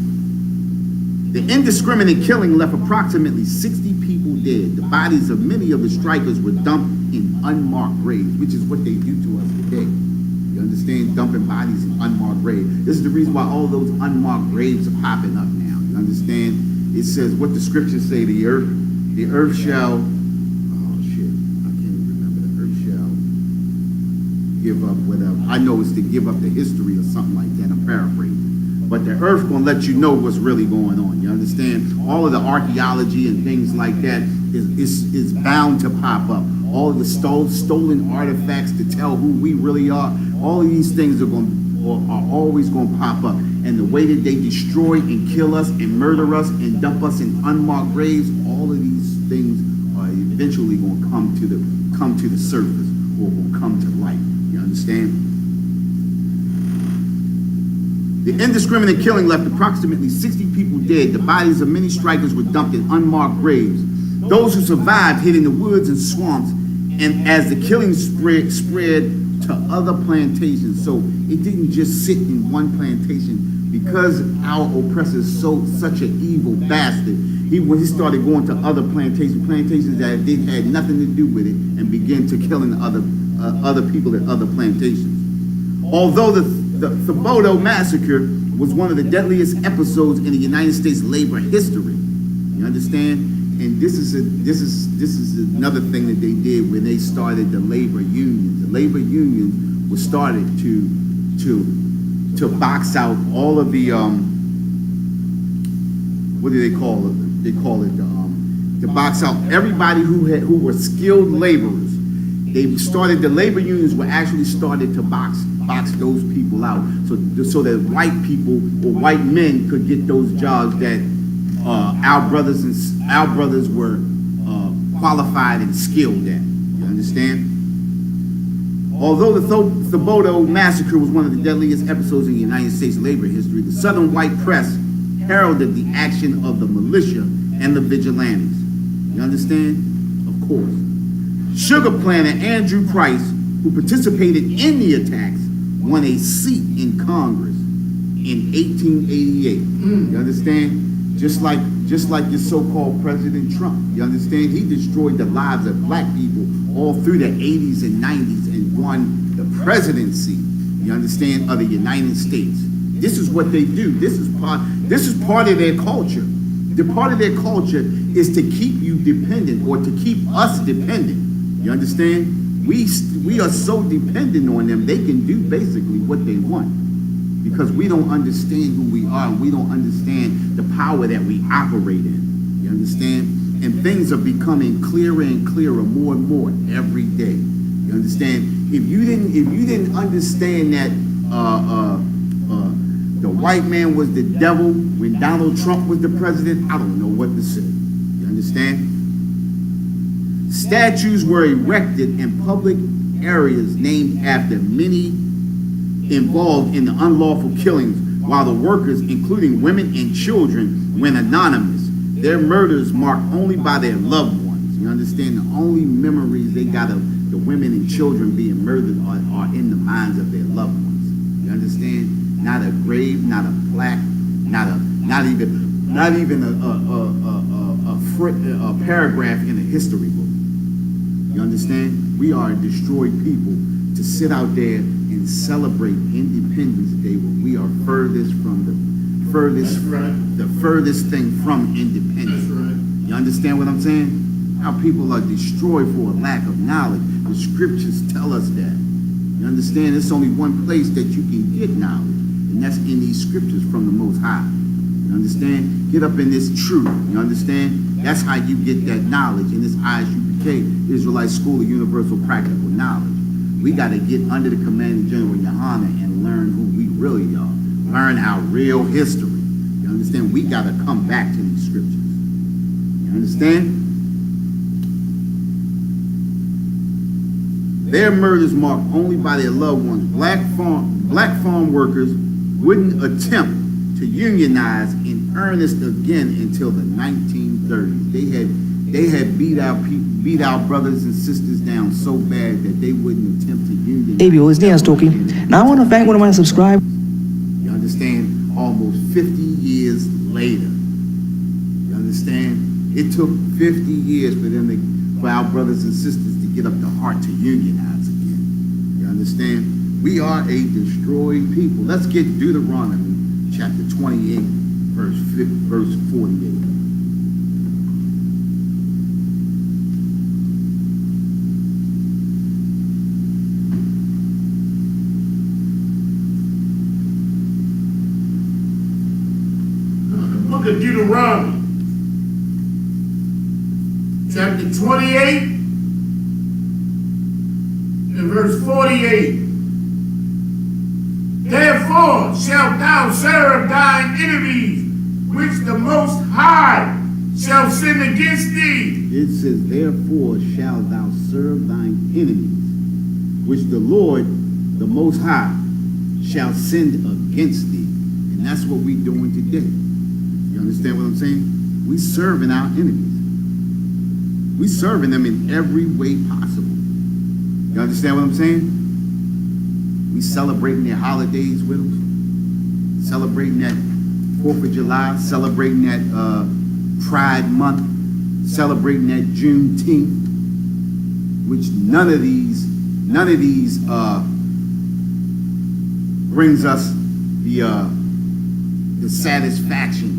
the indiscriminate killing left approximately 60 people dead. The bodies of many of the strikers were dumped in unmarked graves, which is what they do to us today. You understand? Dumping bodies in unmarked graves. This is the reason why all those unmarked graves are popping up now. You understand? It says what the scriptures say, the earth shall, give up whatever. I know it's to give up the history or something like that. I'm paraphrasing. But the earth gonna let you know what's really going on. You understand? All of the archaeology and things like that is bound to pop up. All of the stolen artifacts to tell who we really are. All of these things are always gonna pop up. And the way that they destroy and kill us and murder us and dump us in unmarked graves, all of these things are eventually gonna come to the surface or will come to light. You understand? The indiscriminate killing left approximately 60 people dead. The bodies of many strikers were dumped in unmarked graves. Those who survived hid in the woods and swamps, and as the killing spread to other plantations. So it didn't just sit in one plantation. Because our oppressor is such an evil bastard, when he started going to other plantations that had nothing to do with it, and began to killing other people at other plantations. Although the Thibodeau massacre was one of the deadliest episodes in the United States labor history, you understand? And this is another thing that they did when they started the labor unions. The labor unions was started to box out all of the what do they call it? They call it to box out everybody who were skilled laborers. They started, the labor unions were actually started to box those people out, so that white people or white men could get those jobs that our brothers were qualified and skilled at. You understand? Although the Thoboto massacre was one of the deadliest episodes in United States labor history, the Southern white press heralded the action of the militia and the vigilantes. You understand? Of course. Sugar planter Andrew Price, who participated in the attacks, won a seat in Congress in 1888. You understand? Just like your so-called President Trump. You understand? He destroyed the lives of black people all through the 80s and 90s and won the presidency. You understand? Of the United States. This is what they do. This is part of their culture. The part of their culture is to keep you dependent, or to keep us dependent. You understand? We are so dependent on them, they can do basically what they want. Because we don't understand who we are, and we don't understand the power that we operate in. You understand? And things are becoming clearer and clearer, more and more every day. You understand? If you didn't understand that the white man was the devil when Donald Trump was the president, I don't know what to say. You understand? Statues were erected in public areas named after many involved in the unlawful killings, while the workers, including women and children, went anonymous. Their murders marked only by their loved ones. You understand? The only memories they got of the women and children being murdered are in the minds of their loved ones. You understand? Not a grave, not a plaque, not even a paragraph in a history book. You understand? We are a destroyed people to sit out there and celebrate Independence Day when we are furthest thing from independence. Right. You understand what I'm saying? How people are destroyed for a lack of knowledge. The scriptures tell us that. You understand? There's only one place that you can get knowledge, and that's in these scriptures from the Most High. You understand? Get up in this truth. You understand? That's how you get that knowledge in this ISUPK, Israelite School of Universal Practical Knowledge. We got to get under the commanding general Yohana and learn who we really are. Learn our real history. You understand? We got to come back to these scriptures. You understand? Their murders marked only by their loved ones. Black farm workers wouldn't attempt to unionize in earnest again until the 1930s. They had beat our brothers and sisters down so bad that they wouldn't attempt to unionize. Hey, it's Dan Stokey. Now I want to thank one of my subscribers. You understand? Almost 50 years later. You understand? It took 50 years for our brothers and sisters to get up the heart to unionize again. You understand? We are a destroyed people. Let's get Deuteronomy chapter 28, verse 48. Book of Deuteronomy, chapter 28 and verse 48. Therefore shalt thou serve thine enemies, which the Most High shall send against thee. It says, therefore shalt thou serve thine enemies, which the Lord, the Most High, shall send against thee. And that's what we're doing today. You understand what I'm saying? We serving our enemies. We serving them in every way possible. You understand what I'm saying? We celebrating their holidays with them. Celebrating that 4th of July. Celebrating that Pride Month. Celebrating that Juneteenth. Which none of these brings us the satisfaction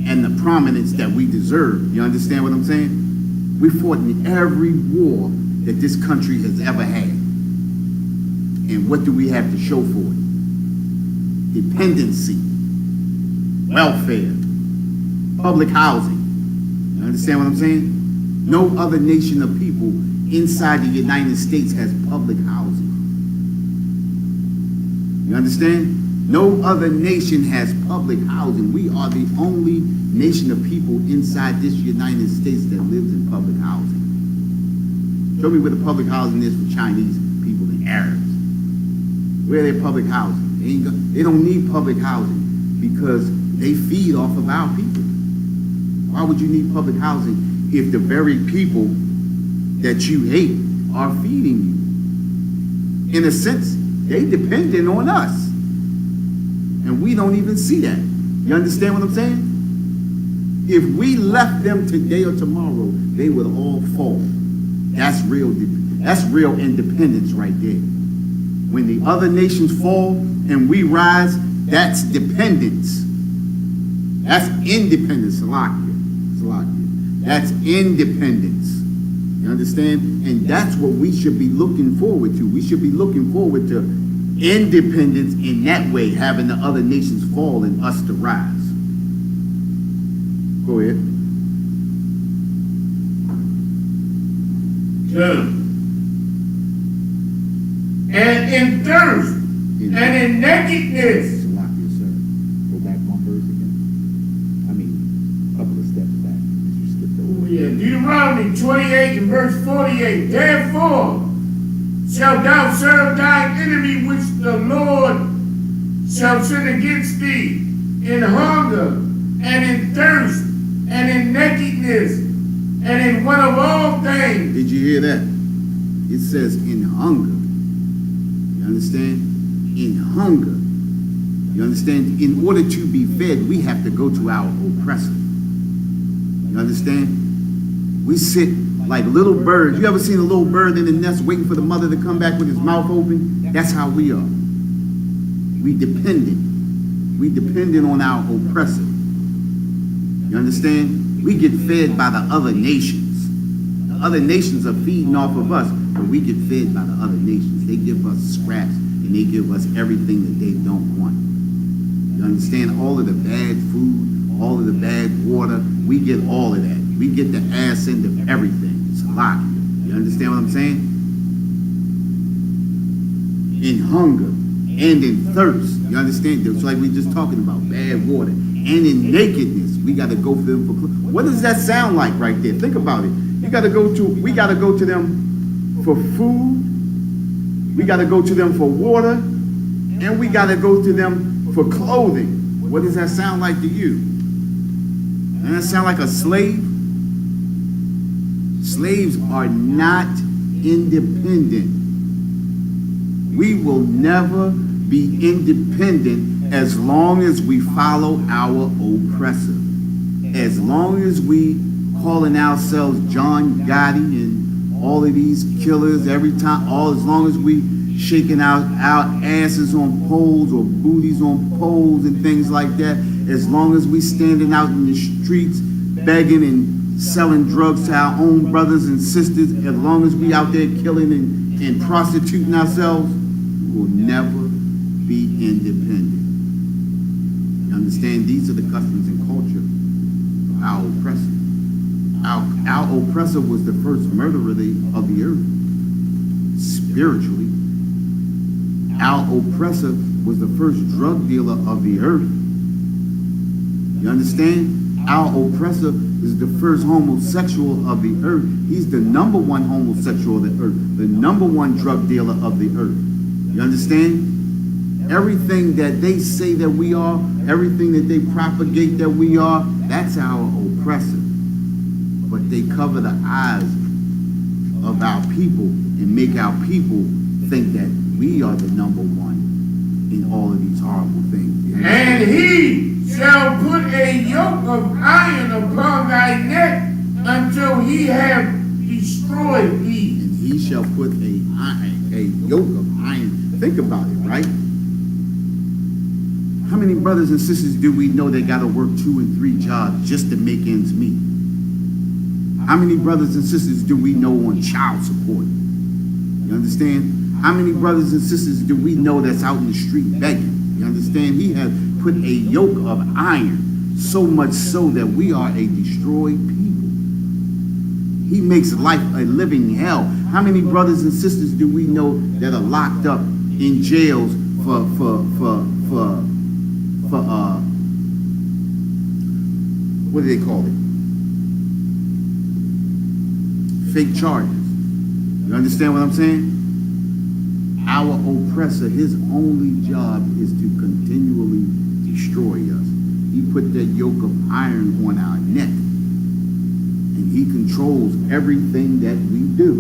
and the prominence that we deserve. You understand what I'm saying? We fought in every war that this country has ever had. And what do we have to show for it? Dependency, welfare, public housing. You understand what I'm saying? No other nation of people inside the United States has public housing. You understand? No other nation has public housing. We are the only nation of people inside this United States that lives in public housing. Show me where the public housing is for Chinese people and Arabs. Where are their public housing? They don't need public housing because they feed off of our people. Why would you need public housing if the very people that you hate are feeding you? In a sense, they dependent on us. And we don't even see that. You understand what I'm saying? If we left them today or tomorrow, they would all fall. That's real independence right there. When the other nations fall and we rise, that's dependence. That's independence, Salakia. That's independence. You understand? And that's what we should be looking forward to. We should be looking forward to independence in that way, having the other nations fall and us to rise. Go ahead. Good. And in thirst, and in nakedness. Salakia, sir. Go back one verse again. I mean, a couple of steps back. You skipped over. Yeah, Deuteronomy 28 and verse 48. Therefore shalt thou serve thine enemy which the Lord shall send against thee in hunger, and in thirst, and in nakedness, and in want of all things. Did you hear that? It says in hunger. You understand? In hunger. You understand? In order to be fed, we have to go to our oppressor. You understand? We sit like little birds. You ever seen a little bird in the nest waiting for the mother to come back with his mouth open? That's how we are. We dependent. We dependent on our oppressor. You understand? We get fed by the other nations. The other nations are feeding off of us, but we get fed by the other nations. They give us scraps and they give us everything that they don't want. You understand? All of the bad food, all of the bad water, we get all of that. We get the ass end of everything. It's Salakia. You understand what I'm saying? In hunger and in thirst. You understand? It's like we just talking about bad water. And in nakedness, we got to go for them for clothes. What does that sound like right there? Think about it. We got to go to them for food. We got to go to them for water. And we got to go to them for clothing. What does that sound like to you? Doesn't that sound like a slave? Slaves are not independent. We will never be independent as long as we follow our oppressor. As long as we calling ourselves John Gotti and all of these killers every time, as long as we shaking our asses on poles or booties on poles and things like that, as long as we standing out in the streets begging and selling drugs to our own brothers and sisters, as long as we out there killing and prostituting ourselves, we will never be independent. You understand? These are the customs and culture of our oppressor. Our oppressor was the first murderer of the earth, spiritually. Our oppressor was the first drug dealer of the earth. You understand? Our oppressor is the first homosexual of the earth. He's the number one homosexual of the earth, the number one drug dealer of the earth. You understand? Everything that they say that we are, everything that they propagate that we are, that's our oppressor. But they cover the eyes of our people and make our people think that we are the number one in all of these horrible things. And he shall put a yoke of iron upon thy neck until he have destroyed thee. And he shall put a yoke of iron. Think about it, right? How many brothers and sisters do we know that gotta work 2 and 3 jobs just to make ends meet? How many brothers and sisters do we know on child support? You understand? How many brothers and sisters do we know that's out in the street begging? You understand? He has put a yoke of iron, so much so that we are a destroyed people. He makes life a living hell. How many brothers and sisters do we know that are locked up in jails for what do they call it? Fake charges. You understand what I'm saying? Our oppressor, his only job is to continually destroy us. He put that yoke of iron on our neck, and he controls everything that we do.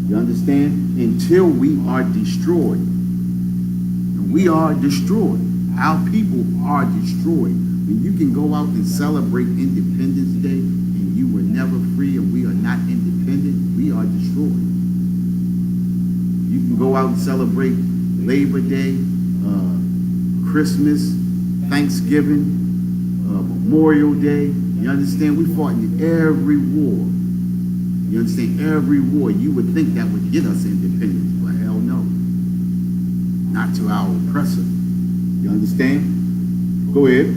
You understand? Until we are destroyed. And we are destroyed. Our people are destroyed. When you can go out and celebrate Independence Day and you were never free and we are not independent, we are destroyed. You can go out and celebrate Labor Day, Christmas, Thanksgiving, Memorial Day. You understand? We fought in every war. You understand? Every war. You would think that would get us independence, but hell no. Not to our oppressor. You understand? Go ahead.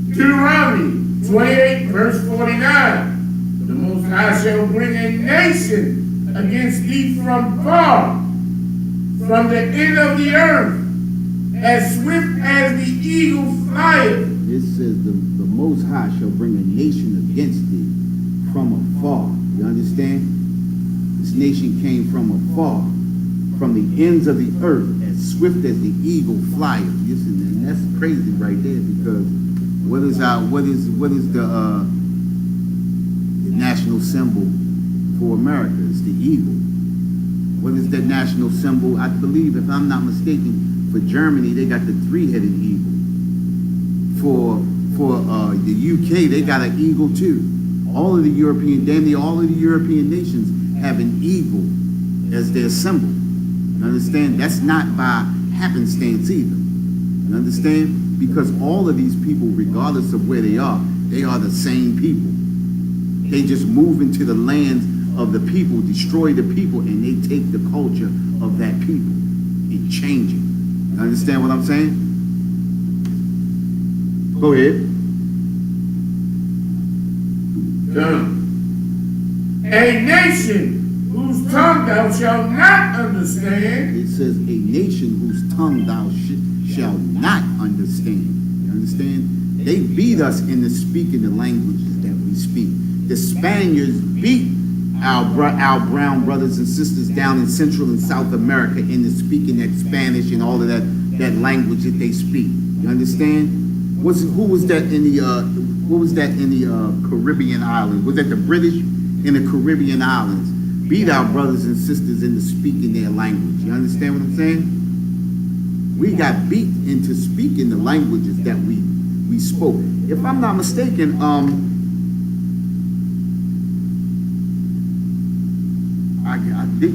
Deuteronomy 28, verse 49. The Most High shall bring a nation against thee from far, from the end of the earth, as swift as the eagle flieth. It says the Most High shall bring a nation against thee from afar. You understand? This nation came from afar, from the ends of the earth, as swift as the eagle flieth. Listen, and that's crazy right there, because what is the national symbol for America? It's the eagle. What is that national symbol? I believe, if I'm not mistaken, for Germany they got the 3-headed eagle. For the UK they got an eagle too. All of the European nations have an eagle as their symbol. You understand? That's not by happenstance either. You understand? Because all of these people, regardless of where they are the same people. They just move into the lands of the people, destroy the people, and they take the culture of that people and change it. You understand what I'm saying? Go ahead. A nation whose tongue thou shalt not understand. It says a nation whose tongue thou shall not understand. You understand? They beat us into speaking the languages that we speak. The Spaniards beat our brown brothers and sisters down in Central and South America into speaking that Spanish and all of that language that they speak. You understand? Who was that in the Caribbean islands? Was that the British in the Caribbean islands? Beat our brothers and sisters into speaking their language. You understand what I'm saying? We got beat into speaking the languages that we spoke. If I'm not mistaken,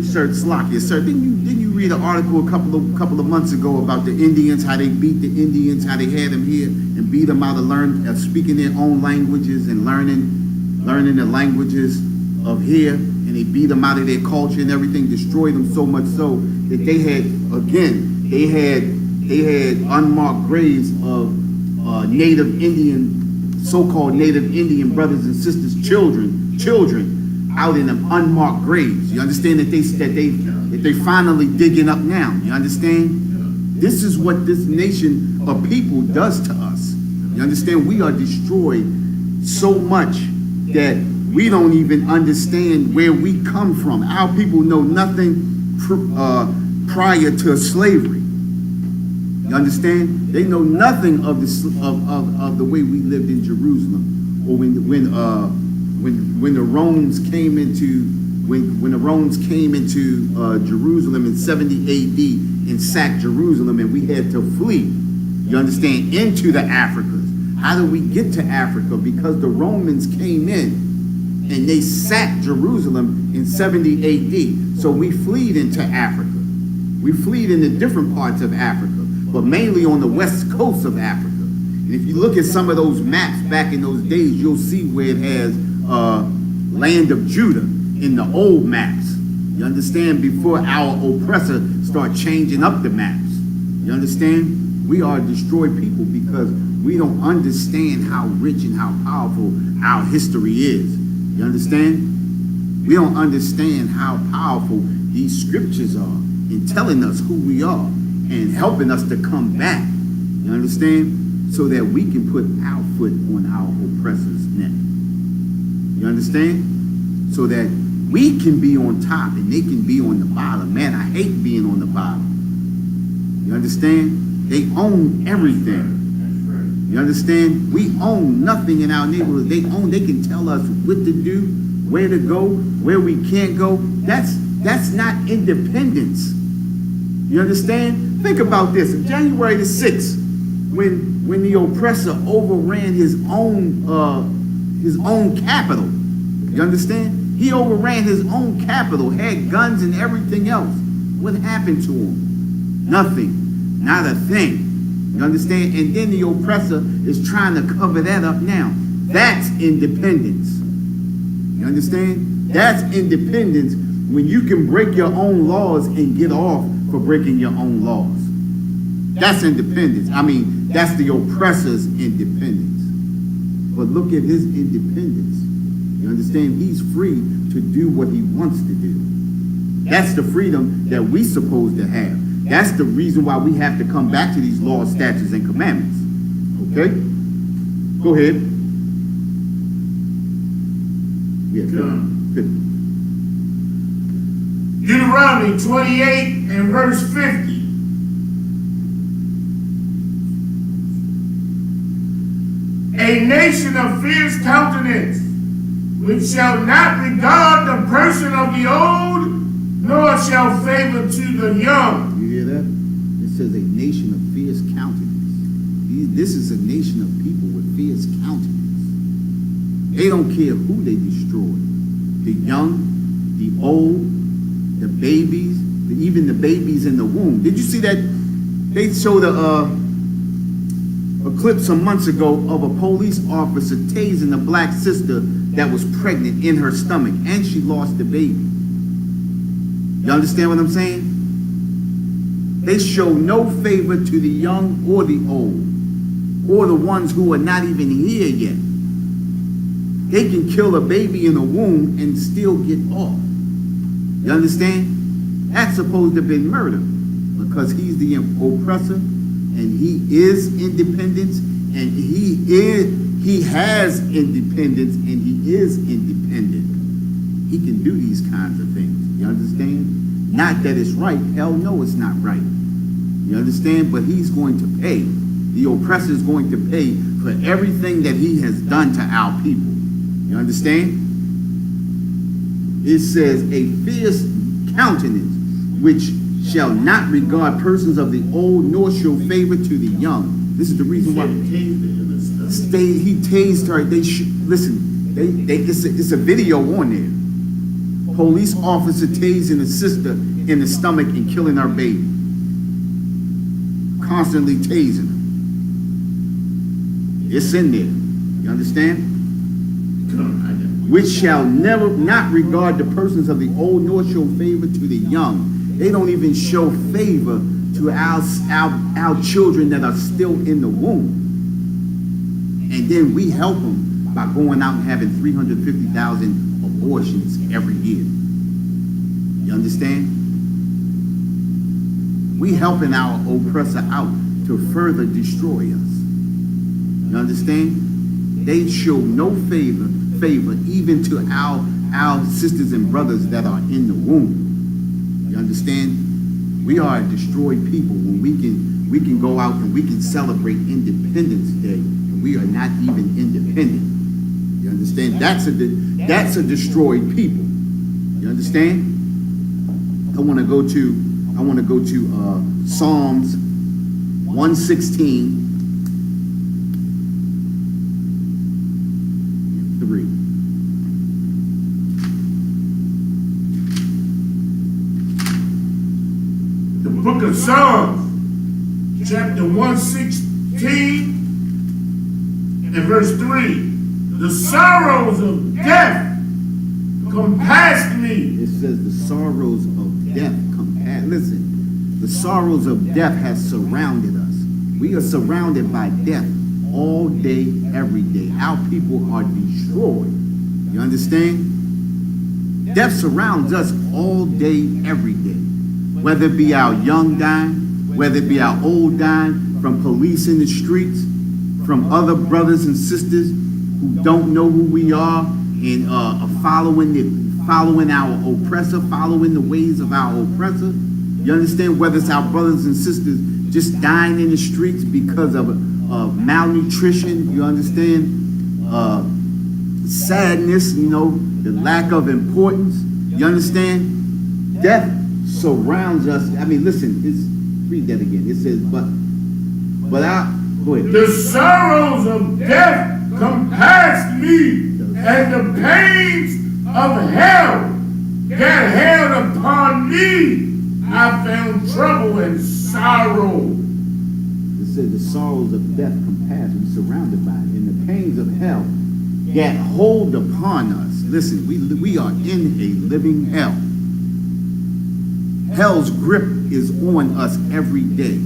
Sir Slocky, sir, didn't you read an article a couple of months ago about the Indians, how they beat the Indians, how they had them here and beat them out of speaking their own languages and learning the languages of here, and they beat them out of their culture and everything, destroyed them so much so that they had unmarked graves of so-called Native Indian brothers and sisters, children out in them unmarked graves. You understand that they finally digging up now. You understand? This is what this nation of people does to us. You understand? We are destroyed so much that we don't even understand where we come from. Our people know nothing prior to slavery. You understand? They know nothing of the way we lived in Jerusalem, or when the Romans came into Jerusalem in 70 AD and sacked Jerusalem, and we had to flee. You understand? Into the Africas. How did we get to Africa? Because the Romans came in and they sacked Jerusalem in 70 AD. So we fled into Africa. We fled into different parts of Africa. but mainly on the west coast of Africa. And if you look at some of those maps back in those days, you'll see where it has land of Judah in the old maps. You understand? Before our oppressor start changing up the maps. You understand? We are destroyed people because we don't understand how rich and how powerful our history is. You understand? We don't understand how powerful these scriptures are in telling us who we are and helping us to come back. You understand? So that we can put our foot on our oppressor's neck. You understand? So that we can be on top and they can be on the bottom. Man, I hate being on the bottom. You understand? They own everything. You understand? We own nothing in our neighborhood. They can tell us what to do, where to go, where we can't go. That's not independence. You understand? Think about this. On January the 6th, when the oppressor overran his own capital. You understand? He overran his own capital, had guns and everything else. What happened to him? Nothing. Not a thing. You understand? And then the oppressor is trying to cover that up now. That's independence. You understand? That's independence when you can break your own laws and get off for breaking your own laws. That's independence. I mean, that's the oppressor's independence. But look at his independence. You understand? He's free to do what he wants to do. That's the freedom that we're supposed to have. That's the reason why we have to come back to these laws, statutes, and commandments. Okay? Go ahead. Yeah, good. Deuteronomy 28 and verse 50. A nation of fierce countenance, which shall not regard the person of the old, nor shall favor to the young. You hear that? It says a nation of fierce countenance. This is a nation of people with fierce countenance. They don't care who they destroy. The young, the old, the babies, even the babies in the womb. Did you see that? They showed a clip some months ago of a police officer tasing a black sister that was pregnant in her stomach, and she lost the baby. You understand what I'm saying? They show no favor to the young or the old, or the ones who are not even here yet. They can kill a baby in a womb and still get off. You understand? That's supposed to have been murder because he's the oppressor and he is independence and he has independence and he is independent. He can do these kinds of things. You understand? Not that it's right. Hell no, it's not right. You understand? But he's going to pay. The oppressor is going to pay for everything that he has done to our people. You understand? It says a fierce countenance which shall not regard persons of the old nor show favor to the young. This is the reason why he tased her. It's a video on there. Police officer tasing a sister in the stomach and killing her baby. Constantly tasing her. It's in there. You understand? Which shall never not regard the persons of the old nor show favor to the young. They don't even show favor to our children that are still in the womb. And then we help them by going out and having 350,000 abortions every year. You understand? We helping our oppressor out to further destroy us. You understand? They show no favor even to our sisters and brothers that are in the womb. You understand? We are a destroyed people when we can go out and we can celebrate Independence Day and we are not even independent. You understand? That's a destroyed people. You understand? I want to go to Psalms 116. 3. The book of Psalms, chapter 116 and verse 3. The sorrows of death compassed me. It says the sorrows of death compassed. Listen, the sorrows of death has surrounded us. We are surrounded by death all day, every day. Our people are destroyed. You understand? Death surrounds us all day, every day. Whether it be our young dying, whether it be our old dying, from police in the streets, from other brothers and sisters who don't know who we are and are following our oppressor, following the ways of our oppressor. You understand? Whether it's our brothers and sisters just dying in the streets because of malnutrition, you understand? Sadness, you know, the lack of importance, you understand? Death surrounds us. I mean, listen, read that again. It says, go ahead. The sorrows of death compassed me, and the pains of hell got held upon me. I found trouble and sorrow. It says the sorrows of death compassed me, surrounded by it, and the pains of hell get hold upon us. Listen, we are in a living hell. Hell's grip is on us every day.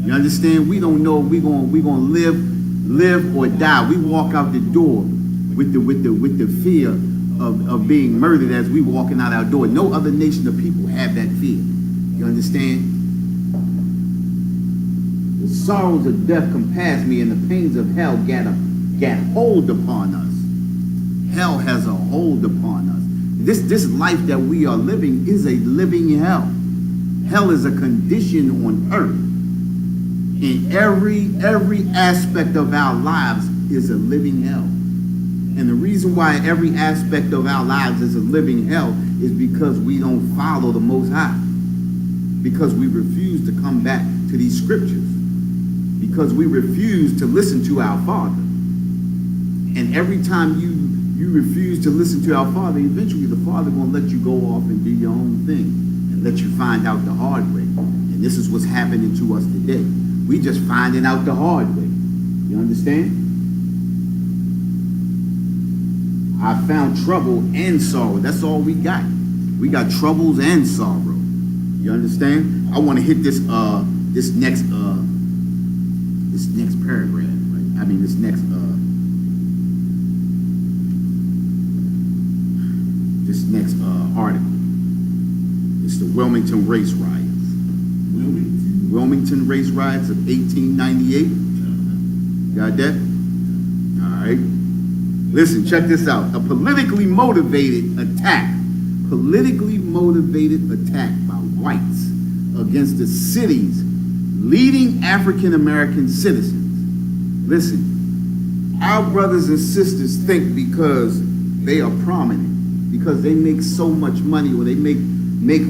You understand? We don't know if we're gonna live or die. We walk out the door with the fear of being murdered as we walking out our door. No other nation of people have that fear. You understand? The sorrows of death compassed me, and the pains of hell get hold upon us. Hell has a hold upon us. This life that we are living is a living hell. Hell is a condition on earth. In every aspect of our lives is a living hell. And the reason why every aspect of our lives is a living hell is because we don't follow the Most High. Because we refuse to come back to these scriptures. Because we refuse to listen to our Father. And every time you refuse to listen to our Father, eventually the Father gonna let you go off and do your own thing and let you find out the hard way. And this is what's happening to us today. We just finding out the hard way. You understand? I found trouble and sorrow. That's all we got. We got troubles and sorrow. You understand? I want to hit this next paragraph, right? I mean this next article. It's the Wilmington race riots. Wilmington race riots of 1898. Got that? All right. Listen, check this out. A politically motivated attack by whites against the city's leading African American citizens. Listen, our brothers and sisters think because they are prominent, because they make so much money, or they make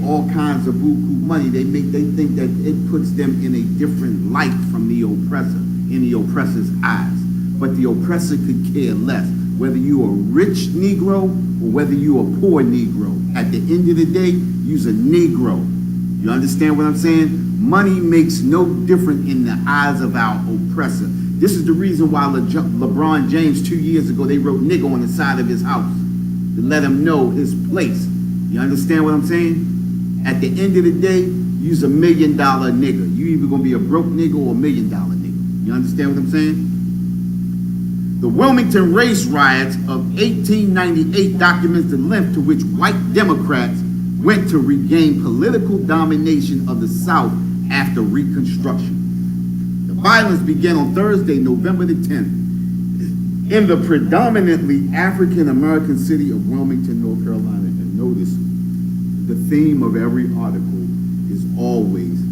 all kinds of buku money, they think that it puts them in a different light from the oppressor, in the oppressor's eyes. But the oppressor could care less whether you are a rich Negro or whether you are a poor Negro. At the end of the day, you're a Negro. You understand what I'm saying? Money makes no difference in the eyes of our oppressor. This is the reason why LeBron James 2 years ago, they wrote nigga on the side of his house to let him know his place. You understand what I'm saying? At the end of the day, you's $1 million nigga. You either gonna be a broke nigga or $1 million nigga. You understand what I'm saying? The Wilmington race riots of 1898 documents the length to which white Democrats went to regain political domination of the South after Reconstruction. The violence began on Thursday, November the 10th, in the predominantly African American city of Wilmington, North Carolina. And notice, the theme of every article is always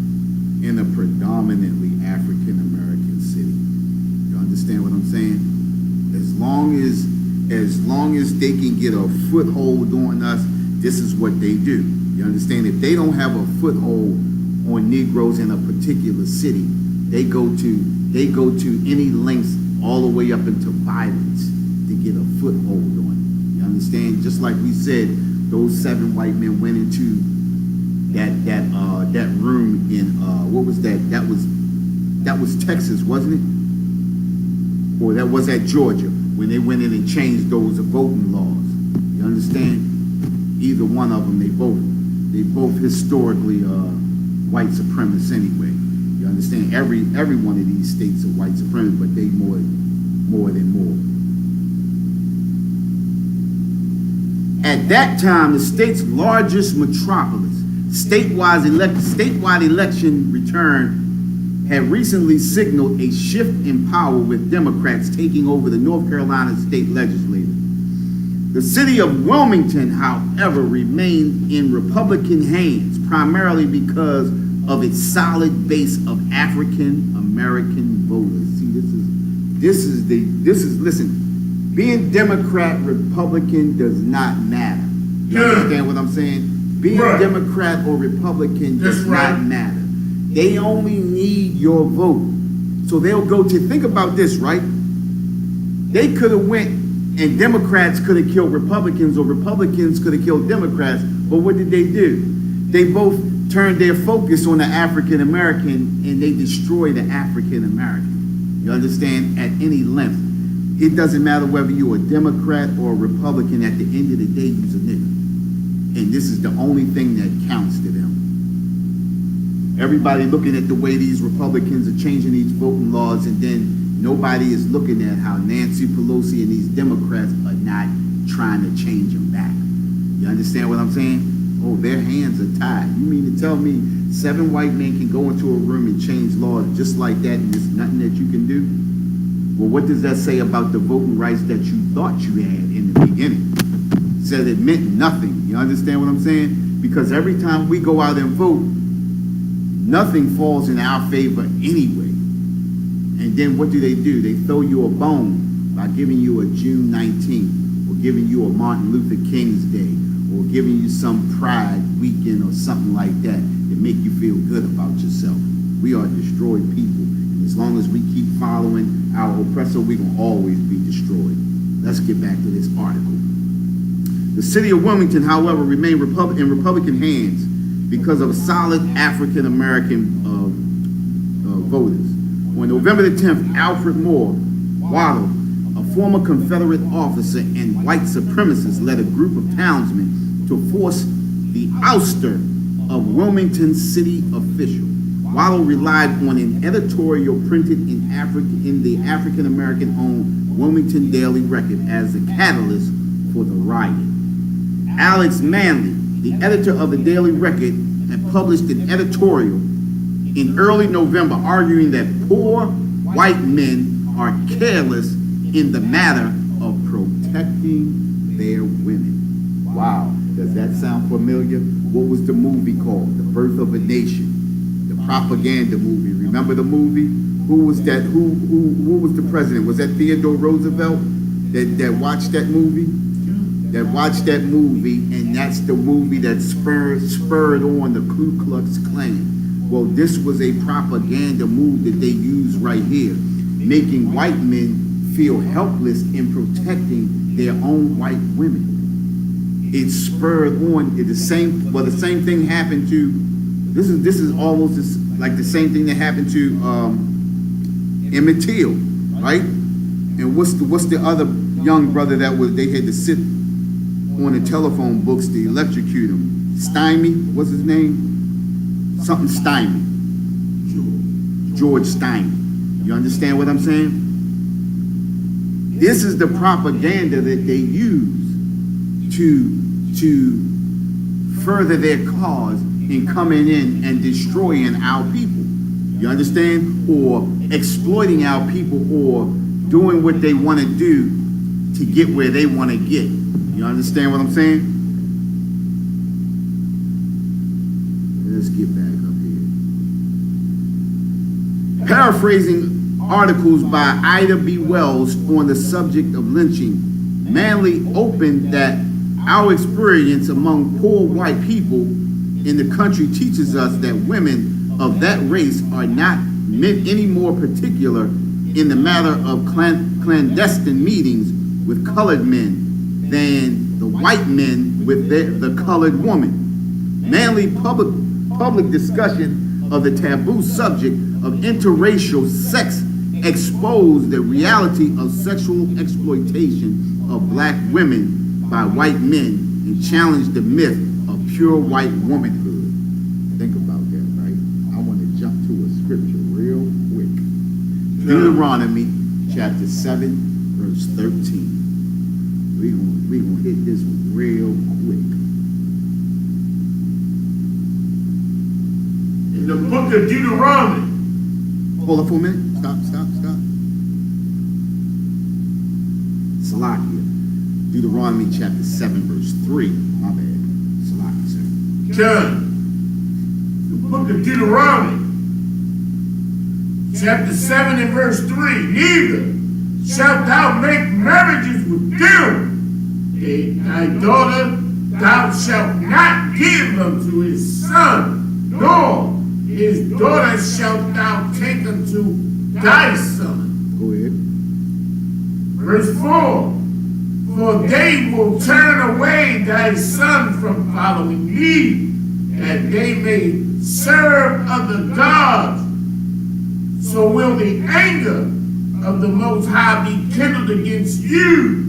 in a predominantly African American city. You understand what I'm saying? As long as they can get a foothold on us, this is what they do. You understand? If they don't have a foothold on Negroes in a particular city, they go to any lengths all the way up into violence to get a foothold on it. You understand? Just like we said, those 7 white men went into that room in what was that? That was That was Texas, wasn't it? Or that was at Georgia when they went in and changed those voting laws. You understand? Either one of them, they both historically white supremacists anyway. You understand? Every one of these states are white supremacists, but they more than more. At that time, the state's largest metropolis, statewide election return had recently signaled a shift in power with Democrats taking over the North Carolina state legislature. The city of Wilmington, however, remained in Republican hands, primarily because of its solid base of African American voters. See, listen, being Democrat, Republican does not matter. You understand what I'm saying? Being Democrat or Republican does not matter. They only need your vote. So they'll go to, think about this, right? They could have went and Democrats could have killed Republicans, or Republicans could have killed Democrats, but what did they do? They both turned their focus on the African American and they destroyed the African American. You understand? At any length. It doesn't matter whether you're a Democrat or a Republican, at the end of the day, you're a nigga. And this is the only thing that counts to them. Everybody looking at the way these Republicans are changing these voting laws, and then nobody is looking at how Nancy Pelosi and these Democrats are not trying to change them back. You understand what I'm saying? Oh, their hands are tied. You mean to tell me 7 white men can go into a room and change laws just like that and there's nothing that you can do? Well, what does that say about the voting rights that you thought you had in the beginning? It said it meant nothing. You understand what I'm saying? Because every time we go out and vote, nothing falls in our favor anyway. And then what do? They throw you a bone by giving you a June 19th, or giving you a Martin Luther King's Day, or giving you some Pride weekend or something like that to make you feel good about yourself. We are destroyed people. And as long as we keep following our oppressor, we're going to always be destroyed. Let's get back to this article. The city of Wilmington, however, remained in Republican hands because of solid African American voters. On November the 10th, Alfred Moore Waddle, a former Confederate officer and white supremacist, led a group of townsmen to force the ouster of Wilmington city official. Waddle relied on an editorial printed in the African American owned Wilmington Daily Record as the catalyst for the riot. Alex Manley, the editor of the Daily Record, had published an editorial in early November arguing that poor white men are careless in the matter of protecting their women. Wow, does that sound familiar? What was the movie called? The Birth of a Nation, the propaganda movie. Remember the movie? Who was that? Who was the president? Was that Theodore Roosevelt that watched that movie? That watched that movie, and that's the movie that spurred on the Ku Klux Klan. Well, this was a propaganda move that they used right here, making white men feel helpless in protecting their own white women. It spurred on the same thing happened to, this is almost like the same thing that happened to Emmett Till, right? And what's the other young brother they had to sit on the telephone books to electrocute him? Stymie, what's his name? Something Stymie. George Stymie. You understand what I'm saying? This is the propaganda that they use to further their cause in coming in and destroying our people. You understand? Or exploiting our people, or doing what they want to do to get where they want to get. You understand what I'm saying? Let's get back up here. Paraphrasing articles by Ida B. Wells on the subject of lynching, Manley opened that our experience among poor white people in the country teaches us that women of that race are not meant any more particular in the matter of clandestine meetings with colored men than the white men with the colored woman. Manly public discussion of the taboo subject of interracial sex exposed the reality of sexual exploitation of black women by white men and challenged the myth of pure white womanhood. Think about that, right? I want to jump to a scripture real quick. Deuteronomy chapter 7, verse 13. We're gonna hit this real quick. In the book of Deuteronomy. Hold on for a minute. Stop. Salakia. Deuteronomy chapter 7, verse 3. My bad. Salakia, sir. John. The book of Deuteronomy. Chapter 7 and verse 3. Neither shalt thou make marriages with them. Thy daughter thou shalt not give unto his son, nor his daughter shalt thou take unto thy son. Go ahead. Verse 4. For they will turn away thy son from following me, that they may serve other gods. So will the anger of the Most High be kindled against you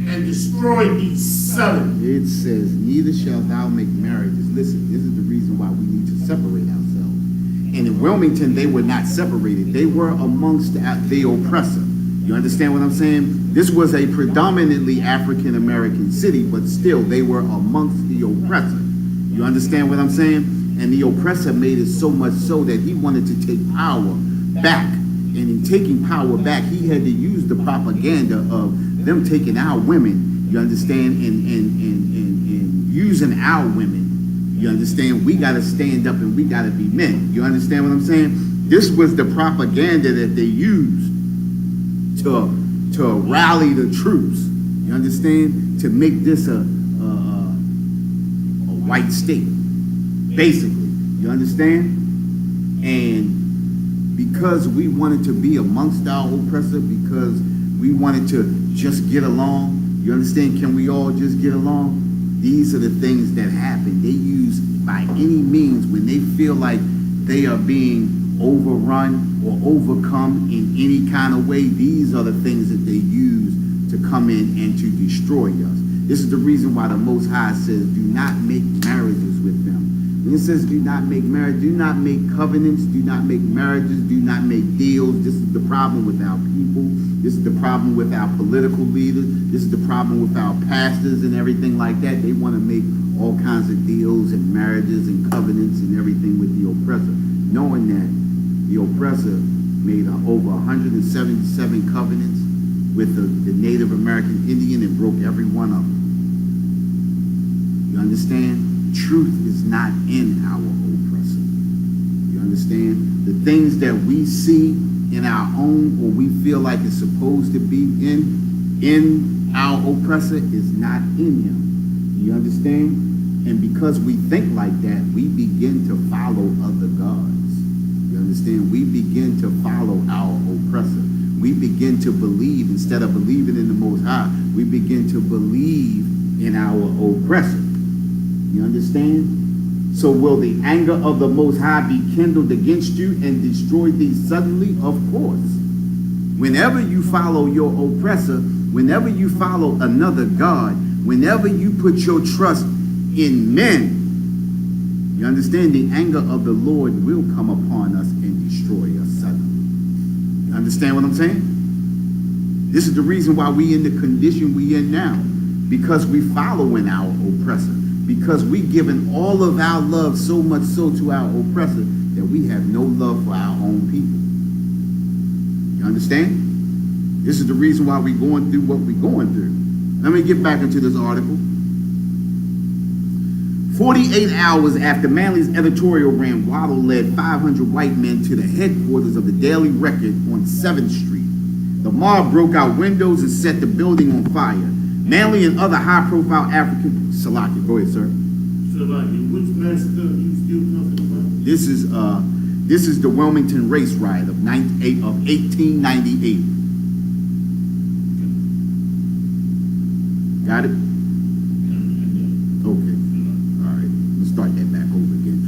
and destroy thee suddenly. It says, neither shalt thou make marriages. Listen, this is the reason why we need to separate ourselves. And in Wilmington, they were not separated. They were amongst the oppressor. You understand what I'm saying? This was a predominantly African-American city, but still they were amongst the oppressor. You understand what I'm saying? And the oppressor made it so much so that he wanted to take power back. And in taking power back, he had to use the propaganda of them taking our women, you understand, and using our women. You understand? We got to stand up and we got to be men. You understand what I'm saying? This was the propaganda that they used to rally the troops. You understand? To make this a white state, basically. You understand? And because we wanted to be amongst our oppressor, because we wanted to just get along, you understand? Can we all just get along? These are the things that happen. They use by any means when they feel like they are being overrun or overcome in any kind of way. These are the things that they use to come in and to destroy us. This is the reason why the Most High says, do not make marriages with them. When it says do not make marriage, do not make covenants, do not make marriages, do not make deals. This is the problem with our people. This is the problem with our political leaders. This is the problem with our pastors and everything like that. They want to make all kinds of deals and marriages and covenants and everything with the oppressor, knowing that the oppressor made over 177 covenants with the Native American Indian and broke every one of them. You understand? Truth is not in our oppressor. You understand? The things that we see in our own, or we feel like it's supposed to be in our oppressor, is not in him. You understand? And because we think like that, we begin to follow other gods. You understand? We begin to follow our oppressor. We begin to believe, instead of believing in the Most High, we begin to believe in our oppressor. You understand? So will the anger of the Most High be kindled against you and destroy thee suddenly? Of course. Whenever you follow your oppressor, whenever you follow another God, whenever you put your trust in men, you understand, the anger of the Lord will come upon us and destroy us suddenly. You understand what I'm saying? This is the reason why we in the condition we in now, because we following our oppressor. Because we given all of our love so much so to our oppressor that we have no love for our own people. You understand? This is the reason why we're going through what we're going through. Let me get back into this article. 48 hours after Manley's editorial ran, Waddle led 500 white men to the headquarters of the Daily Record on 7th Street. The mob broke out windows and set the building on fire. Manley and other high-profile African... Salaki, go ahead, sir. Salaki, which massacre are you still talking about? This is the Wilmington race riot of 1898. Got it? Okay. All right. Let's start that back over again.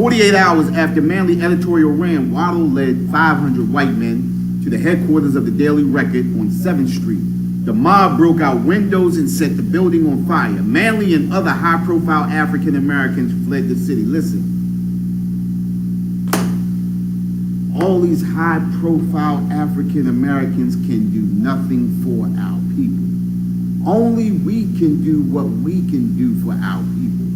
48 hours after Manly editorial ran, Waddle led 500 white men to the headquarters of the Daily Record on 7th Street. The mob broke out windows and set the building on fire. Manly and other high-profile African Americans fled the city. Listen, all these high-profile African Americans can do nothing for our people. Only we can do what we can do for our people.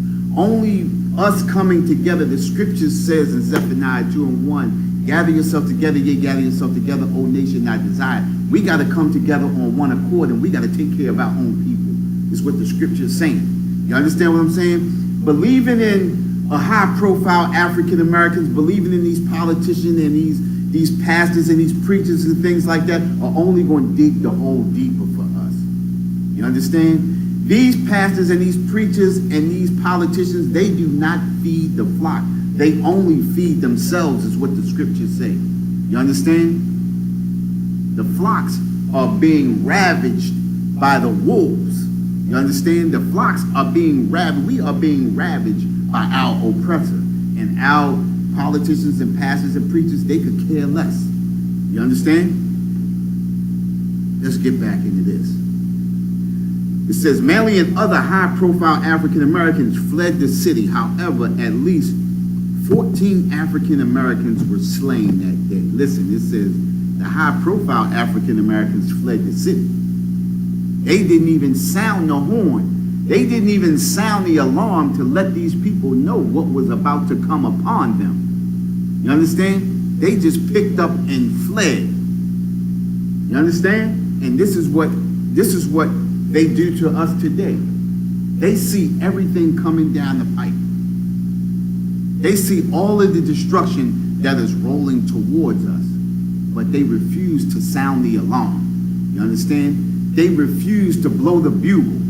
Only us coming together. The scripture says in Zephaniah 2:1, gather yourself together, ye gather yourself together, O nation not desired. We got to come together on one accord, and we got to take care of our own people, is what the scripture is saying. You understand what I'm saying? Believing in a high-profile African Americans, believing in these politicians and these pastors and these preachers and things like that are only going to dig the hole deeper for us. You understand? These pastors and these preachers and these politicians, they do not feed the flock. They only feed themselves, is what the scriptures say. You understand? The flocks are being ravaged by the wolves. You understand? The flocks are being ravaged. We are being ravaged by our oppressor. And our politicians and pastors and preachers, they could care less. You understand? Let's get back into this. It says, Manly and other high-profile African Americans fled the city. However, at least 14 African Americans were slain that day. Listen, it says the high-profile African Americans fled the city. They didn't even sound the horn. They didn't even sound the alarm to let these people know what was about to come upon them. You understand? They just picked up and fled. You understand? And this is what they do to us today. They see everything coming down the pipe. They see all of the destruction that is rolling towards us, but they refuse to sound the alarm. You understand? They refuse to blow the bugle.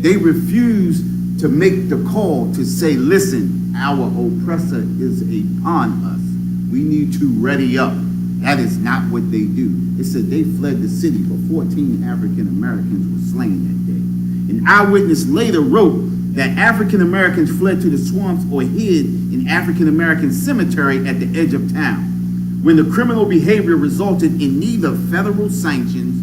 They refuse to make the call to say, listen, our oppressor is upon us. We need to ready up. That is not what they do. It said they fled the city, but 14 African Americans were slain that day. An eyewitness later wrote that African Americans fled to the swamps or hid in African American cemetery at the edge of town. When the criminal behavior resulted in neither federal sanctions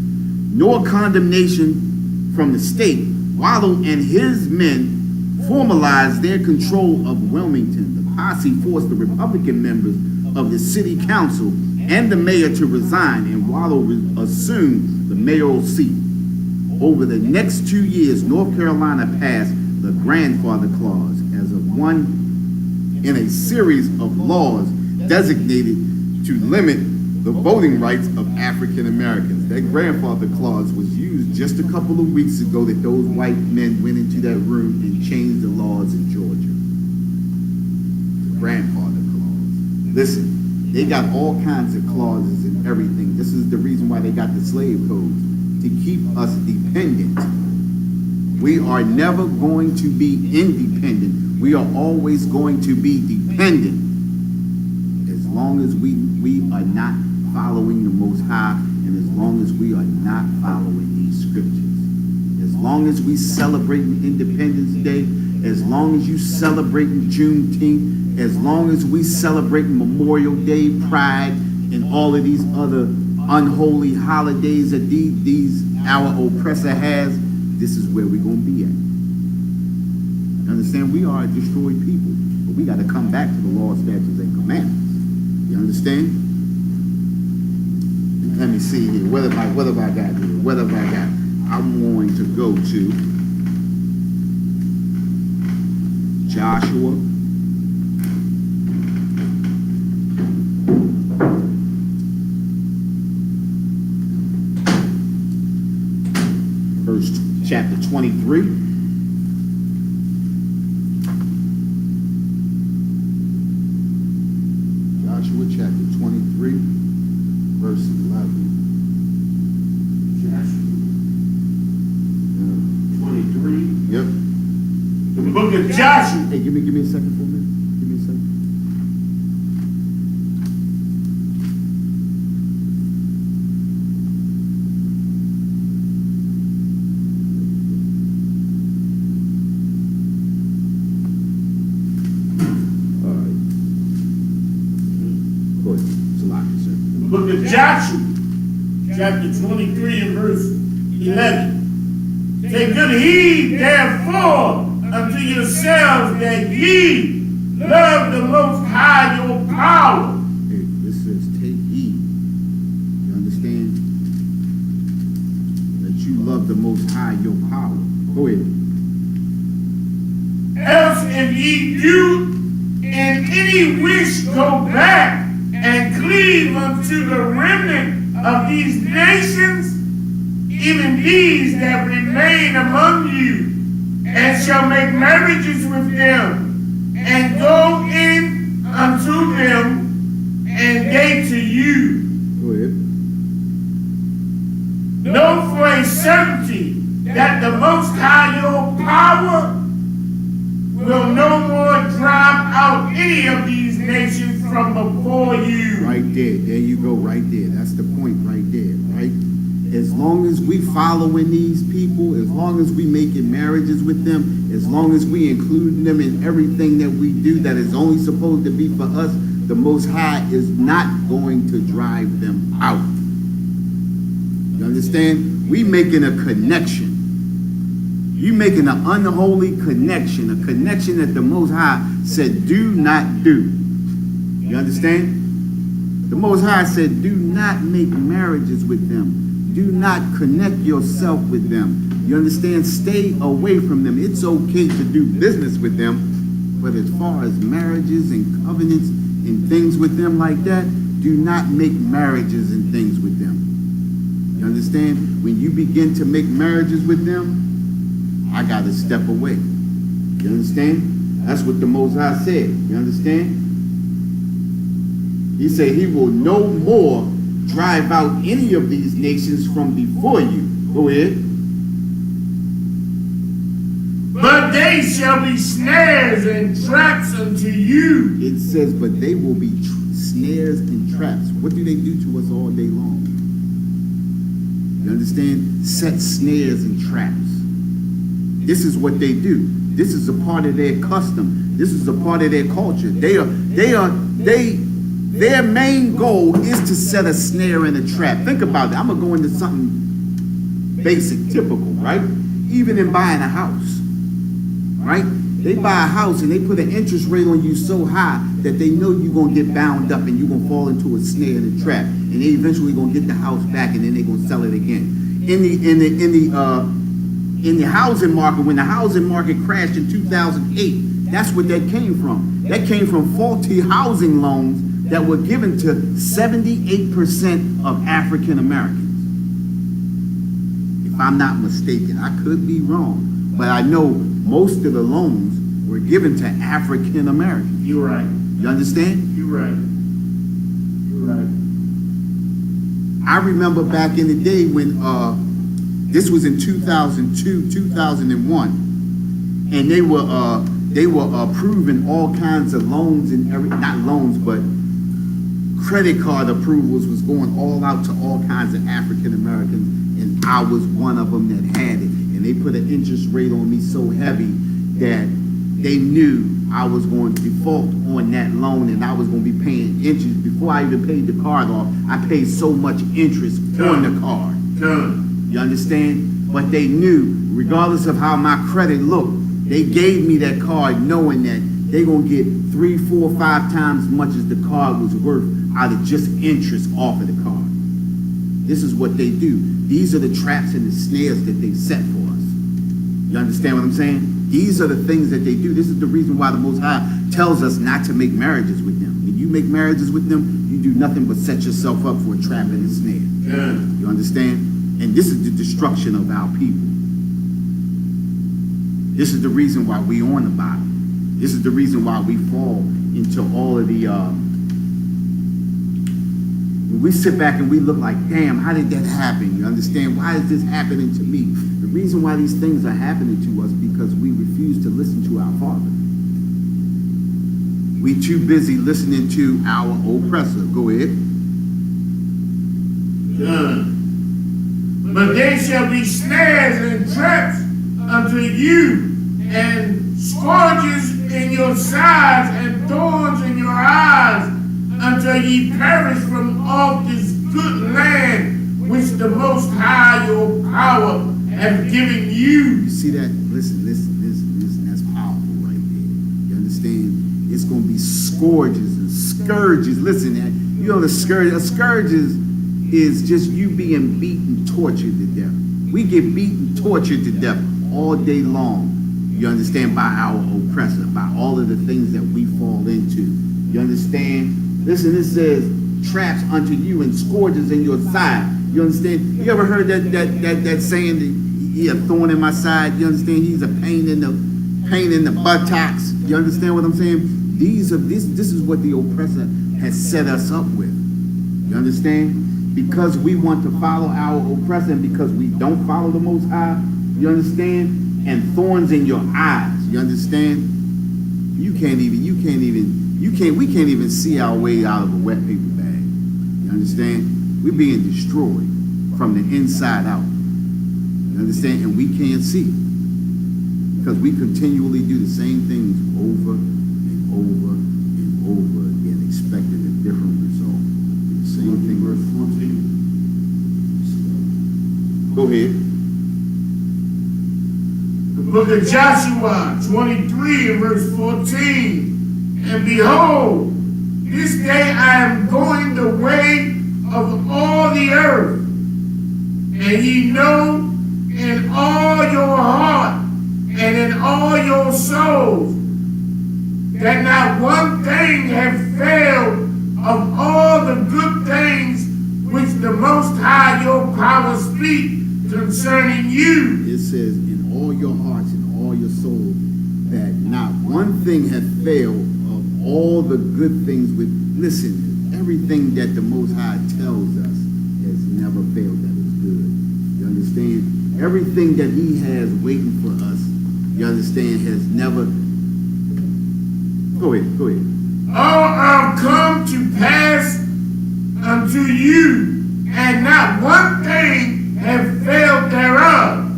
nor condemnation from the state, Waddle and his men formalized their control of Wilmington. The posse forced the Republican members of the city council and the mayor to resign, and Waddle assumed the mayoral seat. Over the next 2 years, North Carolina passed the grandfather clause as one in a series of laws designated to limit the voting rights of African Americans. That grandfather clause was used just a couple of weeks ago that those white men went into that room and changed the laws in Georgia. The grandfather clause. Listen, they got all kinds of clauses and everything. This is the reason why they got the slave codes, to keep us dependent. We are never going to be independent. We are always going to be dependent. As long as we are not following the Most High, and as long as we are not following these scriptures. As long as we celebrating Independence Day, as long as you celebrating Juneteenth, as long as we celebrating Memorial Day, Pride, and all of these other unholy holidays that our oppressor has, this is where we're going to be at. You understand? We are a destroyed people, but we got to come back to the law, statutes, and commandments. You understand? Let me see here. What have I got here? What have I got? I'm going to go to Joshua. Chapter 23. Joshua chapter 23, verse 11. Joshua 23. Yep. The book of Joshua. Hey, give me a second for a minute. Give me a second. Go ahead. Salaki, sir. The book of Joshua, chapter 23 and verse 11. Take good heed, therefore, unto yourselves that ye love the Most High your power. Hey, this says take heed. You understand? That you love the Most High your power. Go ahead. Else if ye do in any wish go back and cleave unto the remnant of these nations, even these that remain among you, and shall make marriages with them, and go in unto them, and they to you. Go ahead. Know for a certainty that the Most High your power will no more drive out any of these nations from before you. Right there. There you go, right there. That's the point right there, right? As long as we following these people, as long as we making marriages with them, as long as we including them in everything that we do that is only supposed to be for us, the Most High is not going to drive them out. You understand? We making a connection. You making an unholy connection, a connection that the Most High said do not do. You understand? The Most High said do not make marriages with them. Do not connect yourself with them. You understand? Stay away from them. It's okay to do business with them, but as far as marriages and covenants and things with them like that, do not make marriages and things with them. You understand? When you begin to make marriages with them, I got to step away. You understand? That's what the Most High said. You understand? He said he will no more drive out any of these nations from before you. Go ahead. But they shall be snares and traps unto you. It says, but they will be snares and traps. What do they do to us all day long? You understand? Set snares and traps. This is what they do. This is a part of their custom. This is a part of their culture. Their main goal is to set a snare and a trap. Think about that. I'm going to go into something basic, typical, right? Even in buying a house, right? They buy a house and they put an interest rate on you so high that they know you're going to get bound up and you're going to fall into a snare and a trap. And they eventually going to get the house back and then they're going to sell it again. In the housing market, when the housing market crashed in 2008, that's what that came from. That came from faulty housing loans that were given to 78% of African Americans. If I'm not mistaken, I could be wrong, but I know most of the loans were given to African Americans. You're right. You understand? You're right. You're right. I remember back in the day when this was in 2002, 2001, and they were approving all kinds of loans and not loans, but credit card approvals was going all out to all kinds of African Americans, and I was one of them that had it. And they put an interest rate on me so heavy that they knew I was going to default on that loan and I was going to be paying interest. Before I even paid the card off, I paid so much interest on the card. You understand? But they knew, regardless of how my credit looked, they gave me that card knowing that they're going to get 3, 4, 5 times as much as the card was worth out of just interest off of the card. This is what they do. These are the traps and the snares that they set for us. You understand what I'm saying? These are the things that they do. This is the reason why the Most High tells us not to make marriages with them. When you make marriages with them, you do nothing but set yourself up for a trap and a snare. Yeah. You understand? And this is the destruction of our people. This is the reason why we on the bottom. This is the reason why we fall into all of the when we sit back and we look like, damn, how did that happen? You understand? Why is this happening to me? The reason why these things are happening to us because we refuse to listen to our Father. We too busy listening to our oppressor. Go ahead. But they shall be snares and traps unto you, and scourges in your sides, and thorns in your eyes, until ye perish from off this good land which the Most High your power have given you. You see that? Listen. That's powerful right there. You understand? It's going to be scourges and scourges. Listen, you know the scourge. A scourge is just you being beaten, tortured to death. We get beaten, tortured to death all day long. You understand? By our oppressor, by all of the things that we fall into. You understand? Listen, it says traps unto you and scourges in your side. You understand? You ever heard that saying that he a thorn in my side? You understand? He's a pain in the buttocks. You understand what I'm saying? This is what the oppressor has set us up with. You understand? Because we want to follow our oppressor and because we don't follow the Most High. You understand? And thorns in your eyes. You understand? We can't even see our way out of a wet paper bag. You understand? We're being destroyed from the inside out. You understand? And we can't see because we continually do the same things over and over and over again, expecting a different result. The same thing. Verse 14. Go ahead. The book of Joshua 23 and verse 14. And behold, this day I am going the way of all the earth, and ye know in all your heart and in all your souls that not one thing have failed of all the good things which the Most High your power speak concerning you. It says in all your hearts and all your souls that not one thing hath failed of all the good things with, listen, everything that the Most High tells us has never failed that is good. You understand? Everything that he has waiting for us, you understand, has never, go ahead. All are come to pass unto you, and not one thing have failed thereof.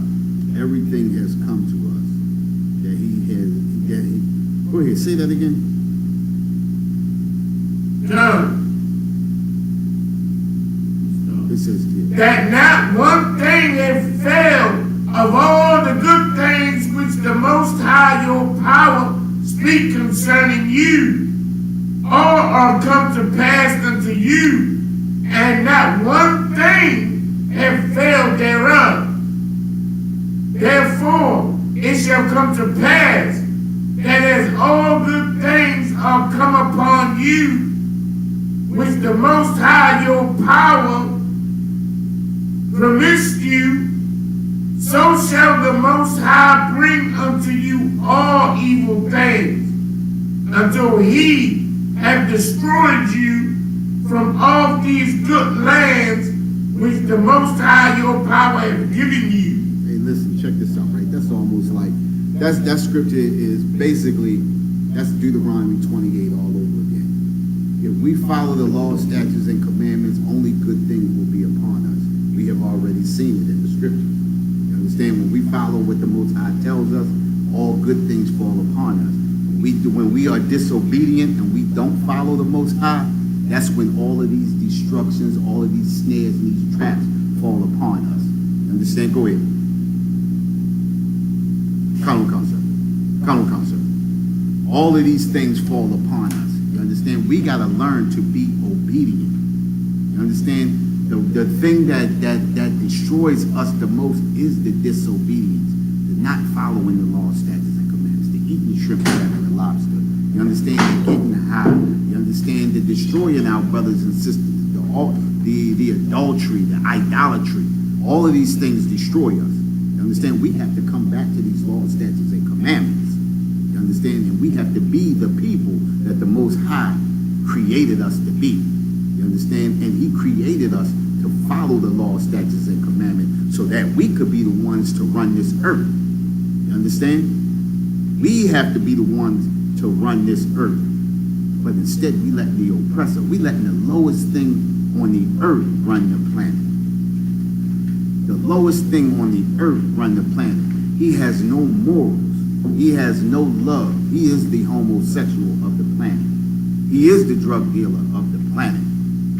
Everything has come to us that go ahead, say that again. Done. It says that not one thing have failed of all the good things which the Most High your power speak concerning you. All are come to pass unto you, and not one thing have failed thereof. Therefore it shall come to pass that as all good things are come upon you, which the Most High your power promised you, so shall the Most High bring unto you all evil things, until he have destroyed you from all these good lands which the Most High your power have given you. Hey, listen, check this out, right? That's almost like, that scripture is basically, that's Deuteronomy 28 all over again. If we follow the law, statutes, and commandments, only good things will be upon us. We have already seen it in the scriptures. You understand? When we follow what the Most High tells us, all good things fall upon us. When we are disobedient and we don't follow the Most High, that's when all of these destructions, all of these snares and these traps fall upon us. You understand? Go ahead. Carnal concept. All of these things fall upon us. You understand? We got to learn to be obedient. You understand? The thing that destroys us the most is the disobedience, the not following the law, statutes, and commandments, the eating shrimp, crab, and the lobster. You understand? The getting high. You understand? The destroying our brothers and sisters, the adultery, the idolatry. All of these things destroy us. You understand? We have to come back to these laws, statutes, and commandments. You understand? And we have to be the people that the Most High created us to be. You understand? And he created us to follow the law, statutes, and commandments so that we could be the ones to run this earth. You understand? We have to be the ones to run this earth. But instead, we letting the oppressor, we letting the lowest thing on the earth run the planet. The lowest thing on the earth run the planet. He has no morals. He has no love. He is the homosexual of the planet. He is the drug dealer of the planet. planet.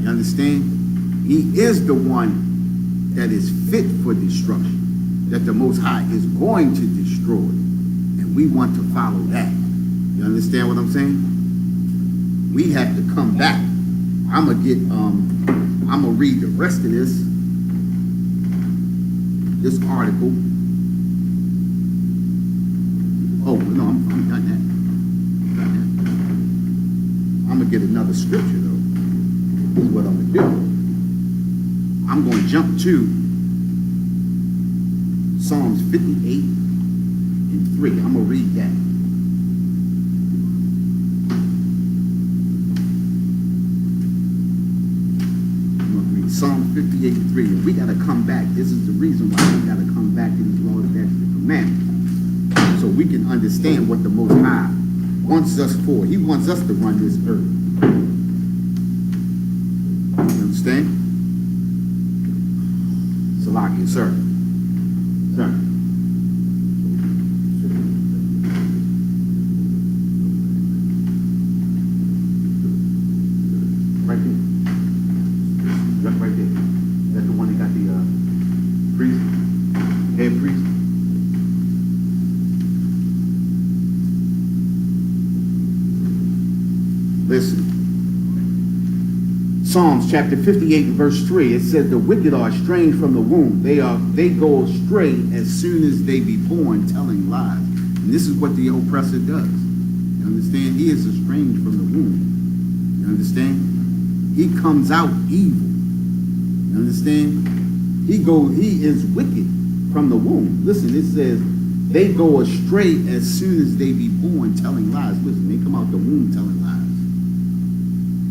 You understand? He is the one that is fit for destruction, that the Most High is going to destroy. And we want to follow that. You understand what I'm saying? We have to come back. I'm gonna read the rest of this article. Oh, no, I'm done that. I'm gonna get another scripture though. This is what I'm gonna do. I'm going to jump to Psalms 58:3. I'm going to read that. I'm going to read Psalms 58:3. And we got to come back. This is the reason why we got to come back to these laws, statutes, and commandments. So we can understand what the Most High wants us for. He wants us to run this earth. You understand? Salakia, sir. Sir. Right there. Right there. That's the one that got the priest, head priest. Listen. Psalms chapter 58 and verse 3, it says, the wicked are estranged from the womb. They go astray as soon as they be born, telling lies. And this is what the oppressor does. You understand? He is estranged from the womb. You understand? He comes out evil. You understand? He is wicked from the womb. Listen, it says, they go astray as soon as they be born, telling lies. Listen, they come out the womb telling lies.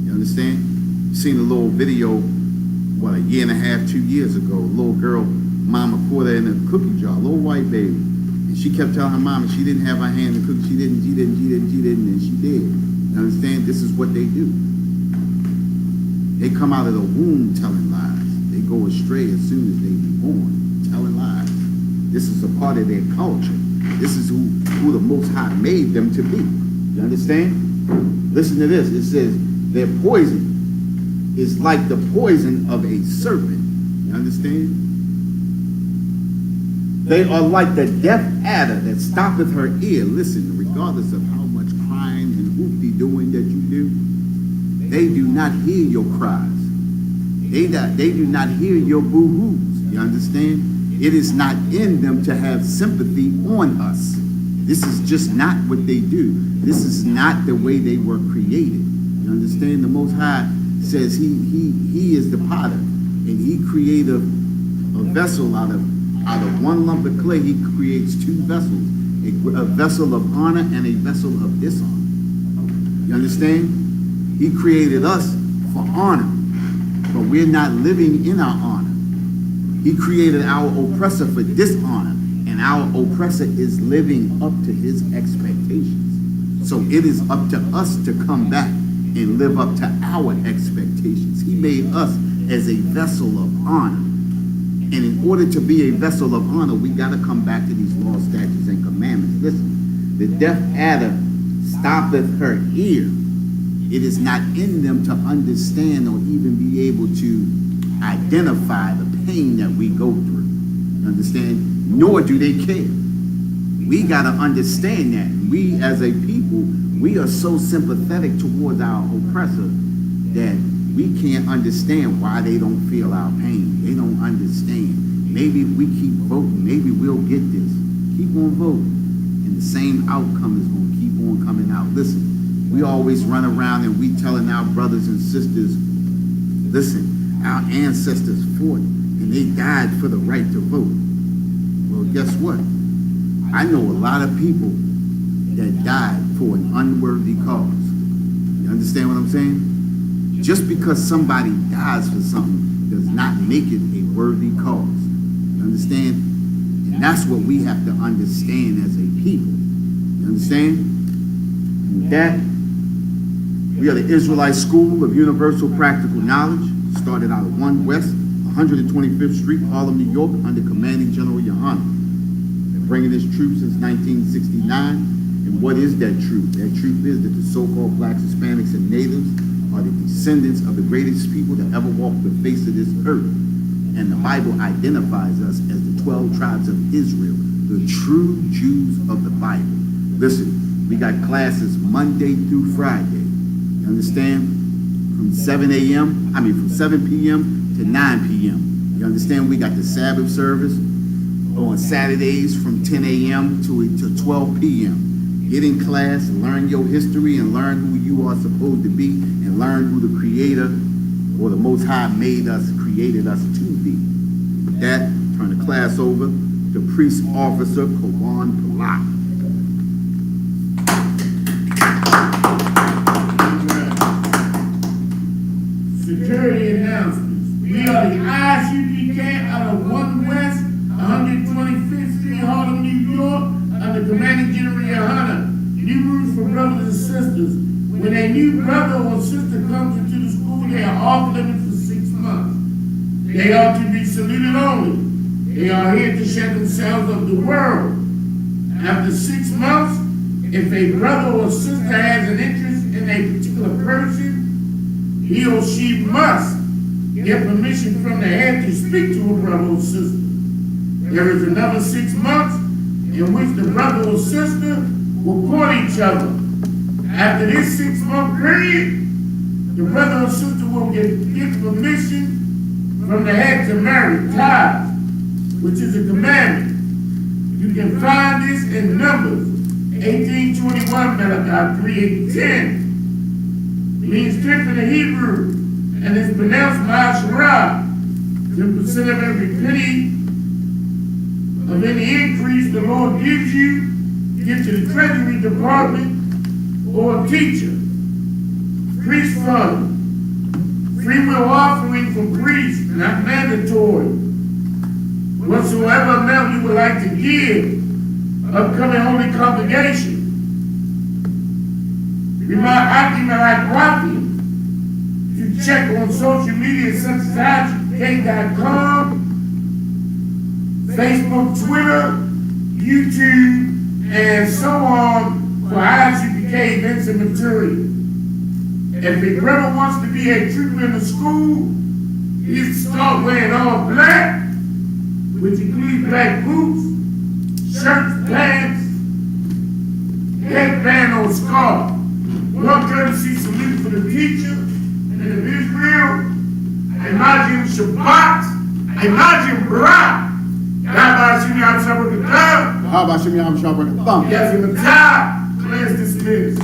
You understand? Seen a little video, a year and a half, 2 years ago. A little girl, mama caught her in a cookie jar, a little white baby. And she kept telling her mama she didn't have her hand in the cookie. She didn't, and she did. You understand? This is what they do. They come out of the womb telling lies. They go astray as soon as they be born, telling lies. This is a part of their culture. This is who the Most High made them to be. You understand? Listen to this. It says, their poison is like the poison of a serpent. You understand? They are like the deaf adder that stoppeth her ear. Listen, regardless of how much crying and hoopty-doing that you do, they do not hear your cries. They do not hear your boo-hoos. You understand? It is not in them to have sympathy on us. This is just not what they do. This is not the way they were created. You understand? The Most High says he is the potter, and he created a vessel out of one lump of clay. He creates two vessels, a vessel of honor and a vessel of dishonor. You understand? He created us for honor, but we're not living in our honor. He created our oppressor for dishonor, and our oppressor is living up to his expectations. So it is up to us to come back and live up to our expectations. He made us as a vessel of honor. And in order to be a vessel of honor, we got to come back to these laws, statutes, and commandments. Listen, the deaf adder stoppeth her ear. It is not in them to understand or even be able to identify the pain that we go through. You understand? Nor do they care. We got to understand that. We as a people, we are so sympathetic towards our oppressor that we can't understand why they don't feel our pain. They don't understand. Maybe if we keep voting, maybe we'll get this. Keep on voting. And the same outcome is going to keep on coming out. Listen, we always run around and we telling our brothers and sisters, listen, our ancestors fought and they died for the right to vote. Well, guess what? I know a lot of people that died for an unworthy cause. You understand what I'm saying? Just because somebody dies for something does not make it a worthy cause. You understand? And that's what we have to understand as a people. You understand? And that, we are the Israelite School of Universal Practical Knowledge. Started out of 1 West, 125th Street, Harlem, New York, under Commanding General Yohana. Been bringing this truth since 1969. And what is that truth? That truth is that the so-called blacks, Hispanics, and natives are the descendants of the greatest people that ever walked the face of this earth. And the Bible identifies us as the 12 tribes of Israel, the true Jews of the Bible. Listen, we got classes Monday through Friday. You understand? From 7 p.m. to 9 p.m. You understand? We got the Sabbath service on Saturdays from 10 a.m. to 12 p.m. Get in class, learn your history, and learn who you are supposed to be, and learn who the Creator or the Most High created us to be. With that, turn the class over to Priest Officer Kawan Palak. Security announcements. We are the Isupkbmore out of 1 West, 125th Street, Harlem, New York, under Commanding General Hunter. New rules for brothers and sisters. When a new brother or sister comes into the school, they are off limits for 6 months. They are to be saluted only. They are here to share themselves of the world. After 6 months, if a brother or sister has an interest in a particular person, he or she must get permission from the head to speak to a brother or sister. There is another 6 months in which the brother or sister will court each other. After this 6-month period, the brother or sister will get permission from the head to marry, tithe, which is a commandment. You can find this in Numbers 18:21, Malachi 3:10. Means 10 in the Hebrew, and it's pronounced Ma'asharah. 10% of every penny of any increase the Lord gives you, give to the Treasury Department or a teacher. Priest fund. Free will offering from priests, not mandatory. Whatsoever amount you would like to give, upcoming holy congregation. You check on social media such as Isupkbmore.com, Facebook, Twitter, YouTube, and so on for Isupkbmore events and material. If a brother wants to be a trooper in the school, he needs to start wearing all black, which includes black boots, shirts, pants, headband, or scarf. One courtesy salute for the teacher and of Israel. Imagine Shabbat, imagine Barak. How about Shimmy Am Shabbat? Yes, in the top, class dismissed.